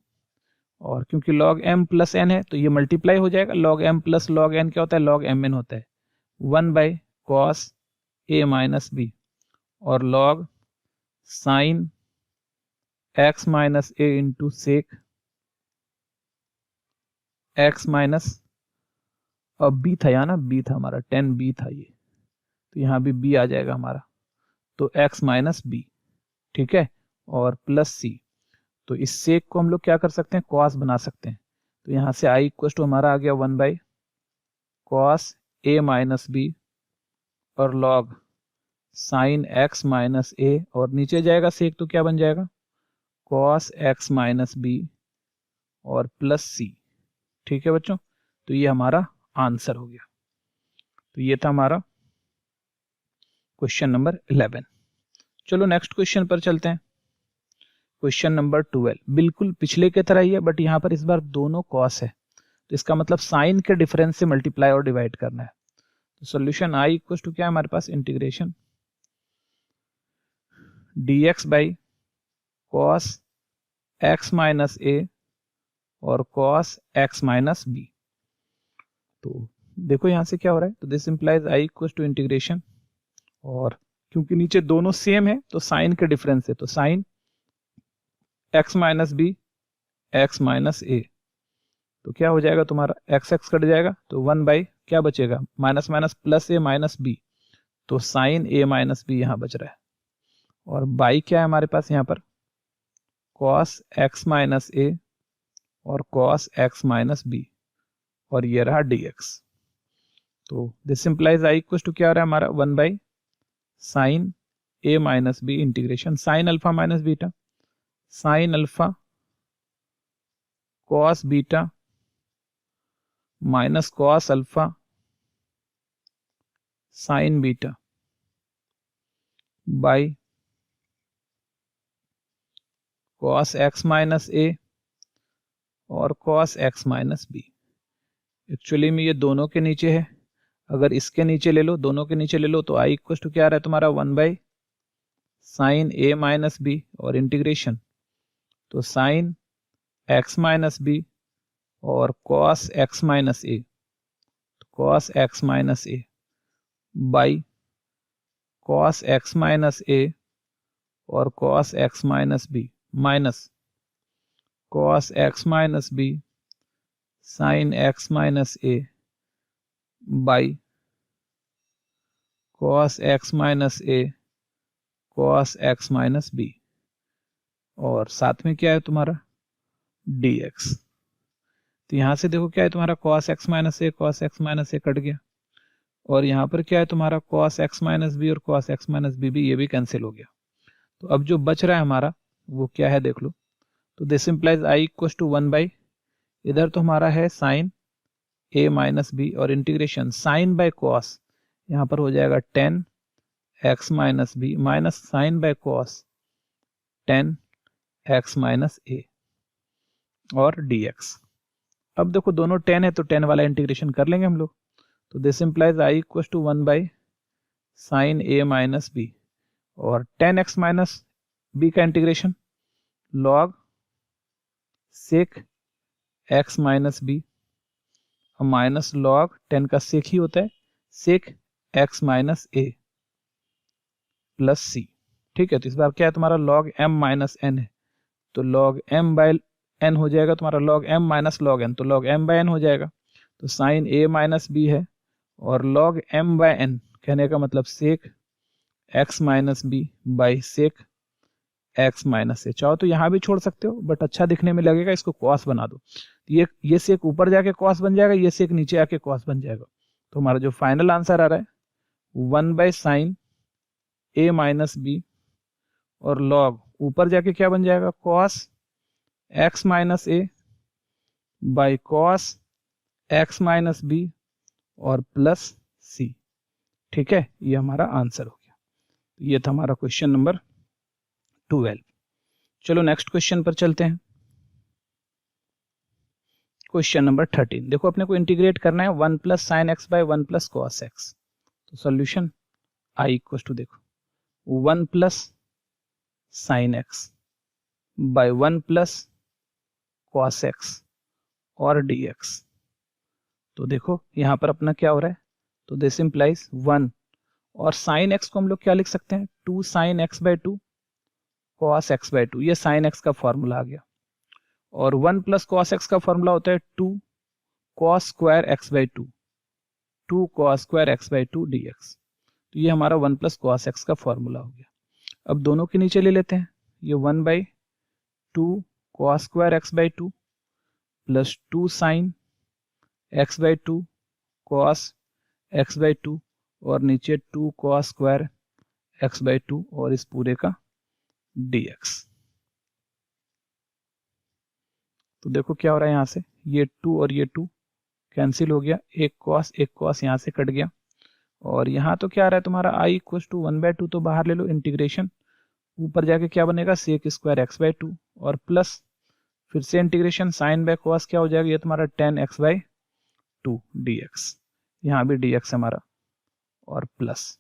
और क्योंकि log m प्लस n है तो ये मल्टीप्लाई हो जाएगा, log m plus log n क्या होता है log mn होता है, 1 by cos a minus B और log sin x minus a into sec x minus, अब b था यहाँ ना, b था हमारा 10b था ये, तो यहाँ भी b आ जाएगा हमारा, तो x माइनस बी, ठीक है, और प्लस c, तो इस सेक को हम लोग क्या कर सकते हैं cos बना सकते हैं, तो यहाँ से i इक्वल टू हमारा आ गया 1 by cos a minus B और log sin x माइनस ए, और नीचे जाएगा सेक तो क्या बन जाएगा cos x माइनस बी और प्लस c। ठीक है बच्चों, तो ये हमारा आंसर हो गया। तो ये था हमारा क्वेश्चन नंबर 11। चलो नेक्स्ट क्वेश्चन पर चलते हैं। क्वेश्चन नंबर 12 बिल्कुल पिछले के तरह ही है, बट यहाँ पर इस बार दोनों cos है, तो इसका मतलब साइन के डिफरेंस से मल्टीप्लाई और डिवाइड करना है। तो सॉल्यूशन i इक्वल टू क्या है हमारे पास integration dx by cos x minus ए और cos x माइनस बी। तो देखो यहां से क्या हो रहा है, तो this implies i equal to integration, और क्योंकि नीचे दोनों सेम है तो साइन के डिफरेंस है, तो sine x minus B x minus A, तो क्या हो जाएगा तुम्हारा x x कट जाएगा, तो 1 बाई क्या बचेगा माइनस माइनस प्लस ए माइनस बी, तो साइन ए माइनस बी यहाँ बच रहा है, और बाई क्या है हमारे पास यहाँ पर cos x माइनस ए और cos x माइनस बी, और ये रहा dx। तो this implies i equal to क्या हो रहा है हमारा 1 by sine A minus B integration sine alpha minus beta sine alpha cos beta minus cos alpha sine beta by cos x minus ए और cos x minus B. Actually में ये दोनों के नीचे है, अगर इसके नीचे ले लो, दोनों के नीचे ले लो, तो आई इक्वल टू क्या आ रहा है तुम्हारा 1/sin a माइनस बी और इंटीग्रेशन, तो sin x माइनस बी और cos x minus A, cos x minus A by cos x minus ए और cos x minus B minus cos x minus B sin x minus A by cos x minus A cos x minus B, और साथ में क्या है तुम्हारा dx। तो यहां से देखो क्या है तुम्हारा cos x minus A cos x minus A cut गया, और यहाँ पर क्या है तुम्हारा cos x माइनस बी और cos x माइनस बी भी, ये भी कैंसिल हो गया। तो अब जो बच रहा है हमारा वो क्या है देख लो, तो this implies I equal to 1 इधर तो हमारा है साइन a माइनस बी और इंटीग्रेशन साइन बाय cos, यहाँ पर हो जाएगा 10x minus B minus sine by cos 10x minus ए और dx। अब देखो दोनों 10 है तो 10 वाला इंटीग्रेशन कर लेंगे हम लोग, तो this implies I equal to 1/sin a minus B और 10x माइनस बी का integration log sec x minus B minus log 10 का सेक ही होता है sec x माइनस ए प्लस सी। ठीक है, तो इस बार क्या है तुम्हारा log m माइनस n है, तो log m बाय n हो जाएगा तुम्हारा log m minus log n, तो log m बाय n हो जाएगा, तो साइन a माइनस बी है और log m बाय n कहने का मतलब sec x minus B by sec x minus A. चाहो तो यहाँ भी छोड़ सकते हो, बट अच्छा दिखने में लगेगा, इसको cos बना दो, ये sec ऊपर जाके cos बन जाएगा, ये sec नीचे आके cos बन जाएगा। तो हमारा जो फाइनल आंसर आ रहा है 1/sin a माइनस बी और log ऊपर जाके क्या बन जाएगा cos x minus A by cos x minus B और प्लस सी। ठीक है, ये हमारा आंसर हो गया। ये था हमारा क्वेश्चन नंबर 12। चलो नेक्स्ट क्वेश्चन पर चलते हैं। क्वेश्चन नंबर 13, देखो अपने को इंटीग्रेट करना है 1 + sin x by 1 + cos x। तो सॉल्यूशन आई इक्वल टू देखो 1 + sin x by 1 + cos x और dx। तो देखो यहाँ पर अपना क्या हो रहा है, तो दिस इंप्लाइज 1 और sin x को हम लोग क्या लिख सकते हैं 2 sin x by 2 cos x by 2, ये sin x का फॉर्मूला आ गया, और 1 + cos x का फॉर्मूला होता है 2 cos square x by 2, 2 cos square x by 2 dx। तो ये हमारा 1 + cos x का फॉर्मूला हो गया। अब दोनों के नीचे ले लेते हैं, ये 1/2 cos square x by 2 plus 2 sin x by 2 cos x by 2 और नीचे 2 cos स्क्वायर x बाय 2 और इस पूरे का dx। तो देखो क्या हो रहा है, यहाँ से ये 2 और ये 2 कैंसिल हो गया, एक cos यहाँ से कट गया, और यहाँ तो क्या आ रहा है तुम्हारा i इक्वल टू 1/2, तो बाहर ले लो इंटीग्रेशन, ऊपर जाके क्या बनेगा sec स्क्वायर x बाय 2 और प्लस फिर से इंटीग्रेशन साइन बाय cos क्या हो जाएगा, ये तुम्हारा 10x बाय 2 dx, यहाँ भी dx हमारा और प्लस।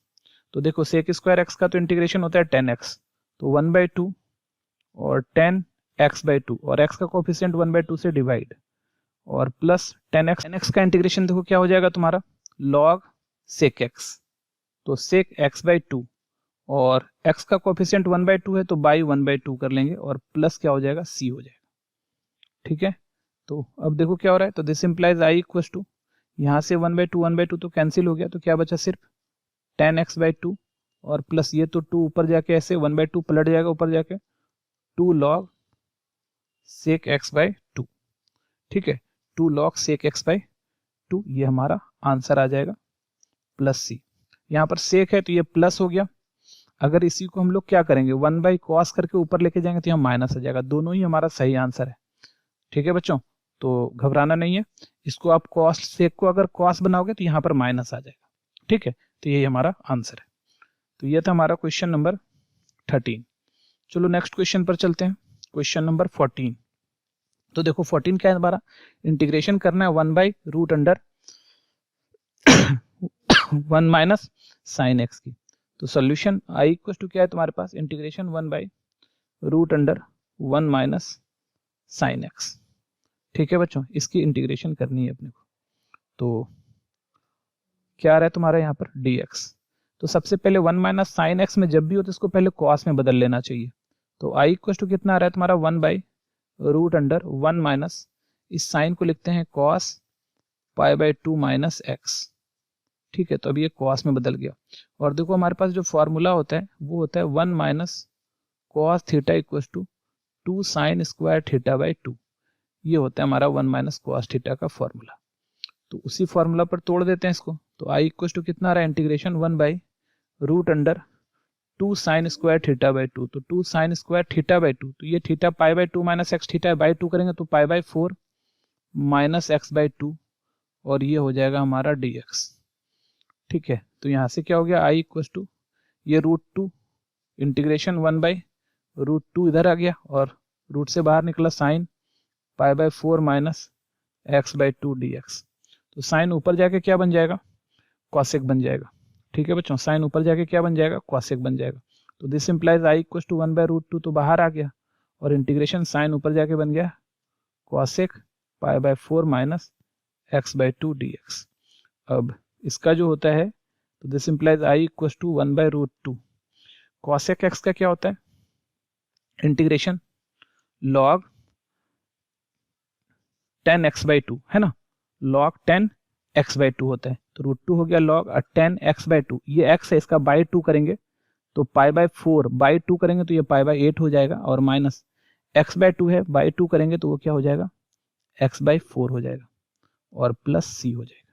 तो देखो sec स्क्वायर x का तो इंटीग्रेशन होता है 10x, तो 1/2 और 10x बाय 2 और x का कोफिशिएंट 1/2 से डिवाइड और प्लस 10x का इंटीग्रेशन देखो क्या हो जाएगा तुम्हारा log sec x, तो sec x बाय 2 और x का कोफिशिएंट 1/2 है तो बाई 1/2 कर लेंगे और प्लस क्या हो जाएगा c हो जाएगा। ठीक है, तो अब देखो क्या हो रहा है, तो this implies i equal to यहाँ से 1/2 तो कैंसिल हो गया, तो क्या बचा सिर्फ 10x बाय 2 और प्लस ये तो 2 ऊपर जाके ऐसे 1/2 पलट जाएगा ऊपर जाके 2 log sec x बाय 2। ठीक है, 2 log sec x बाय 2, ये हमारा आंसर आ जाएगा प्लस सी। यहाँ पर sec है तो ये प्लस हो गया, अगर इसी को हम लोग क्या करेंगे 1/cos करके ऊपर लेके जाएंगे तो यहाँ माइनस आ जाएगा, दोनों ही हमारा सही आंसर है। ठीक है बच्चों, तो घबराना नहीं है, इसको आप cos sec को अगर cos बनाओगे तो यहाँ पर माइनस आ जाएगा। ठीक है, तो यही हमारा आंसर है। तो ये था हमारा क्वेश्चन नंबर 13। चलो नेक्स्ट क्वेश्चन पर चलते हैं, क्वेश्चन नंबर 14। तो देखो 14 क्या है हमारा, इंटीग्रेशन करना है 1/√अंडर 1 माइनस साइन एक्स की। तो सोल्यूशन आई इक्वल टू क्या है तुम्हारे पास, integration 1 by root under 1 minus sine X. ठीक है बच्चों, इसकी इंटीग्रेशन करनी है अपने को। तो क्या आ रहा है तुम्हारा यहाँ पर dx। तो सबसे पहले 1 माइनस साइन एक्स में जब भी हो तो इसको पहले कॉस में बदल लेना चाहिए। तो आई इक्वल टू कितना आ रहा है तुम्हारा 1 बाई रूट अंडर 1 माइनस, इस साइन को लिखते हैं cos pi by 2 minus x. ठीक है, तो अभी ये कॉस में बदल गया। और देखो हमारे पास जो फॉर्मूला होता है वो होता है 1 minus cos theta equal to 2 sine square theta by 2। ये होता है हमारा 1 माइनस कॉस थीटा का फॉर्मूला। तो उसी फॉर्मूला पर तोड़ देते हैं इसको। तो आई इक्वल टू कितना आ रहा है, integration 1 by root under 2 sine square theta by 2। तो 2 साइन स्क्वायर थीटा बाई 2, तो ये theta pi by 2 minus x theta by 2 करेंगे तो पाई बाई 4 माइनस एक्स बाई 2, और ये हो जाएगा हमारा dx। ठीक है, तो यहाँ से क्या हो गया, आई इक्वल टू ये रूट 2 इंटीग्रेशन 1 बाई रूट 2 इधर आ गया, और रूट से बाहर निकला sine pi by 4 minus x by 2 dx। तो साइन ऊपर जाके क्या बन जाएगा, कॉसेक बन जाएगा। ठीक है बच्चों, साइन ऊपर जाके क्या बन जाएगा, कॉसेक बन जाएगा। तो this implies I equal to 1 by root 2 तो बाहर आ गया, और इंटीग्रेशन साइन ऊपर जाके बन गया cosec pi by 4 minus x by 2 dx। अब इसका जो होता है, तो this implies I equal to 1 by root 2। Cosec x का क्या होता है, इंटीग्रेशन लॉग 10 एक्स बाई 2 है ना, लॉग 10 एक्स बाई 2 होता है। तो रूट 2 हो गया लॉग 10 एक्स बाई 2, ये एक्स है, इसका बाई 2 करेंगे तो पाई बाई 4 बाई 2 करेंगे तो ये पाई बाई 8 हो जाएगा, और माइनस एक्स बाई 2 है, बाई 2 करेंगे तो वो क्या हो जाएगा, एक्स बाई 4 हो जाएगा, और प्लस सी हो जाएगा।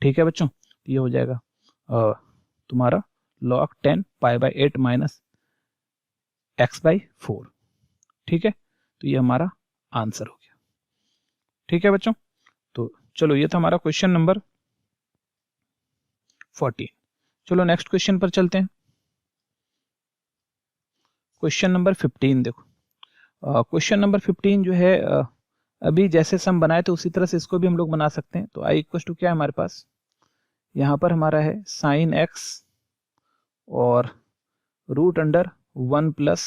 ठीक है बच्चों, ये हो जाएगा तुम्हारा log 10 pi by 8 minus x by 4। ठीक है, तो ये हमारा आंसर हो गया। ठीक है बच्चों, तो चलो ये था हमारा क्वेश्चन नंबर 14। चलो नेक्स्ट क्वेश्चन पर चलते हैं। क्वेश्चन नंबर 15 देखो, क्वेश्चन नंबर 15 जो है अभी जैसे सम बनाए थे उसी तरह से इसको भी हम लोग बना सकते हैं। तो आई इक्वल टू क्या है हमारे पास, यहाँ पर हमारा है साइन एक्स और root under 1 plus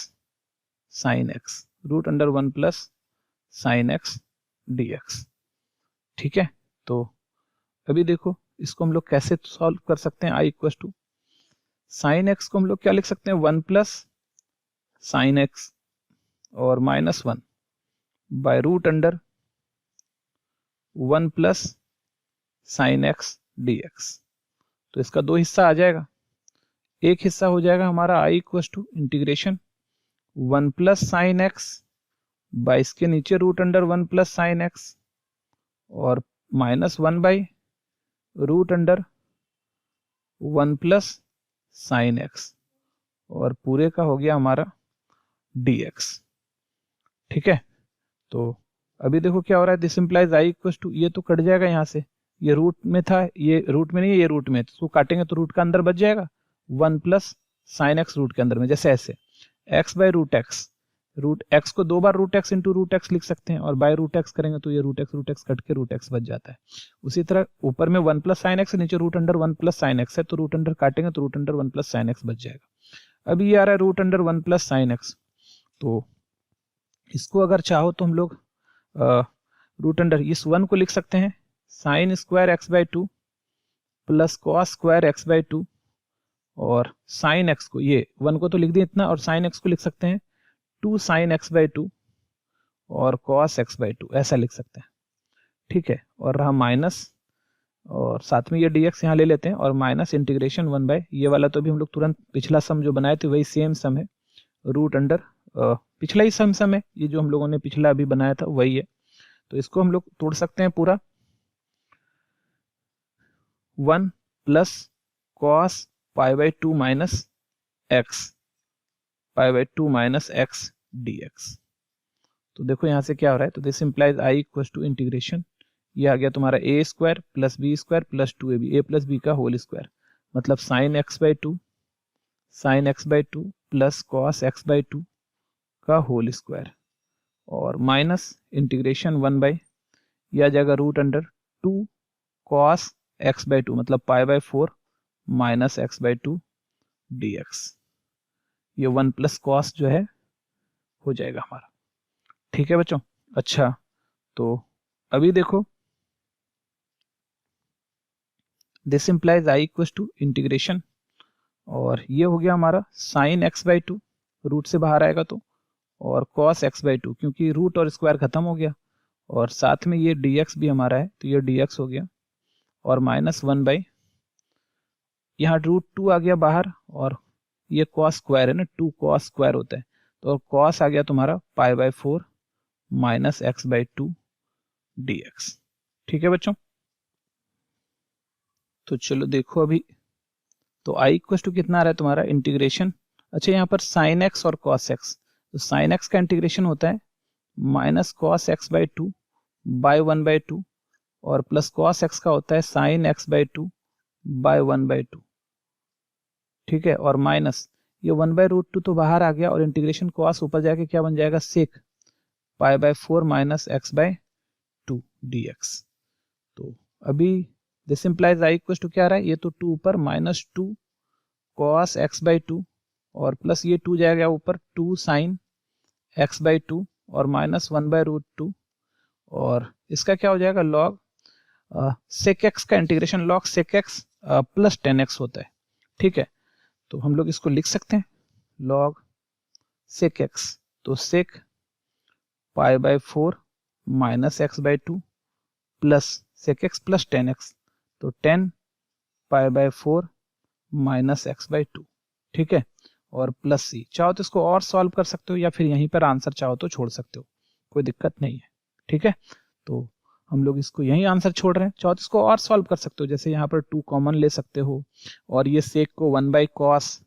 sine x, root under 1 plus sine x dx। ठीक है, तो अभी देखो इसको हम लोग कैसे सॉल्व कर सकते हैं। I equal to sine x को हम लोग क्या लिख सकते हैं, 1 प्लस साइन एक्स और minus 1 by root under 1 plus sine x dx। तो इसका दो हिस्सा आ जाएगा, एक हिस्सा हो जाएगा हमारा I equal to integration 1 plus sine x by इसके नीचे root under 1 plus sine x और minus 1 by root under 1 plus sine x, और पूरे का हो गया हमारा dx। ठीक है, तो अभी देखो क्या हो रहा है, this implies I equal to, ये तो कट जाएगा यहाँ से, ये रूट में था, ये रूट में नहीं है, ये रूट में, तो काटेंगे तो रूट का अंदर बच जाएगा 1 प्लस साइन एक्स रूट के अंदर में, जैसे ऐसे एक्स बाई रूट एक्स को दो बार root X into root X लिख सकते हैं, और बाय रूट एक्स करेंगे तो ये रूट एक्स कट के रूट एक्स बच जाता है। उसी तरह ऊपर में 1 प्लस साइन एक्स, नीचे root under 1 plus sine x है, तो रूट अंडर काटेंगे तो root under 1 plus sine x बच जाएगा। अभी ये आ रहा है root under 1 plus sine x, तो इसको अगर चाहो तो हम लोग रूट अंडर इस 1 को लिख सकते हैं sine square x by 2 plus cos square x by 2, और साइन एक्स को, ये 1 को तो लिख दिया इतना, और साइन एक्स को लिख सकते हैं 2 साइन एक्स बाई 2 और कॉस एक्स बाई 2, ऐसा लिख सकते हैं। ठीक है, और रहा माइनस, और साथ में ये dx यहाँ ले लेते हैं, और माइनस इंटीग्रेशन 1 बाई, ये वाला तो अभी हम लोग तुरंत पिछला सम जो बनाए थे वही सेम सम है, रूट अंडर पिछला ही सम है, ये जो हम लोगों ने पिछला अभी बनाया था वही है। तो इसको हम लोग तोड़ सकते हैं पूरा, 1 plus cos pi by 2 minus x pi by 2 minus x dx। तो देखो यहाँ से क्या हो रहा है, तो this implies I equal to integration, ये आ गया तुम्हारा A square plus B square plus 2ab, A plus B का होल स्क्वायर, मतलब sine x by 2 plus cos x by 2 का होल स्क्वायर, और माइनस इंटीग्रेशन 1 बाई, यह आ जाएगा root under 2 cos x by 2, मतलब pi by 4 minus x by two D X. ये 1 plus cos जो है हो जाएगा हमारा। ठीक है बच्चों। अच्छा, तो अभी देखो, this implies I equal to integration, और ये हो गया हमारा sine x by two, root से बाहर आएगा तो, और कॉस एक्स बाई टू, क्योंकि रूट और स्क्वायर खत्म हो गया, और साथ में ये डी एक्स भी हमारा है तो ये डी एक्स हो गया, और माइनस 1 बाई, यहाँ रूट 2 आ गया बाहर, और ये कॉस स्क्वायर है ना, 2 कॉस स्क्वायर होता है, तो कॉस आ गया तुम्हारा पाई by 4 minus x by two D X. ठीक है बच्चों। तो चलो देखो अभी, तो आई इक्वल टू कितना आ रहा है तुम्हारा इंटीग्रेशन। अच्छा, यहाँ पर साइन एक्स और कॉस एक्स, तो साइन एक्स का इंटीग्रेशन होता है minus cos x by two by 1 by two, और प्लस कॉस एक्स का होता है sine x by two by 1 by two. ठीक है, और माइनस ये 1 बाई रूट टू तो बाहर आ गया, और इंटीग्रेशन कॉस ऊपर जाके क्या बन जाएगा, sec pi by 4 minus x by two D X. तो अभी this implies I equal to क्या आ रहा है, ये तो 2 ऊपर minus 2 cos x by two, और प्लस ये 2 जाएगा ऊपर 2 साइन एक्स बाई टू, और माइनस 1 बाई रूट टू, और इसका क्या हो जाएगा लॉग सेक एक्स का integration log sec X plus 10x होता है। ठीक है, तो हम लोग इसको लिख सकते हैं लॉग सेक एक्स, तो sec pi by 4 minus x by two plus sec X plus 10x, तो 10 pi by 4 minus x by two. ठीक है, और प्लस सी, चाहो तो इसको और सॉल्व कर सकते हो, या फिर यहीं पर आंसर चाहो तो छोड़ सकते हो, कोई दिक्कत नहीं है। ठीक है, तो हम लोग इसको यही आंसर छोड़ रहे हैं, चाहो तो इसको और सॉल्व कर सकते हो, जैसे यहाँ पर 2 कॉमन ले सकते हो, और ये सेक को 1 बाई कॉस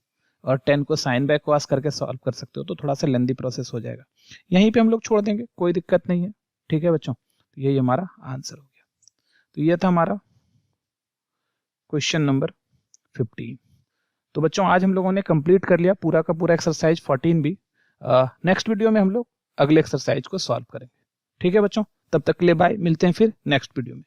और 10 को साइन बाई कॉस करके सॉल्व कर सकते हो, तो थोड़ा सा लेंदी प्रोसेस हो जाएगा, यहीं पे हम लोग छोड़ देंगे, कोई दिक्कत नहीं है। ठीक है बच्चों, तो यही हमारा आंसर हो गया। तो ये था हमारा क्वेश्चन नंबर 15। तो बच्चों आज हम लोगों ने कंप्लीट कर लिया पूरा का पूरा एक्सरसाइज 14 भी। नेक्स्ट वीडियो में हम लोग अगले एक्सरसाइज को सॉल्व करेंगे। ठीक है बच्चों, तब तक के लिए बाय, मिलते हैं फिर नेक्स्ट वीडियो में।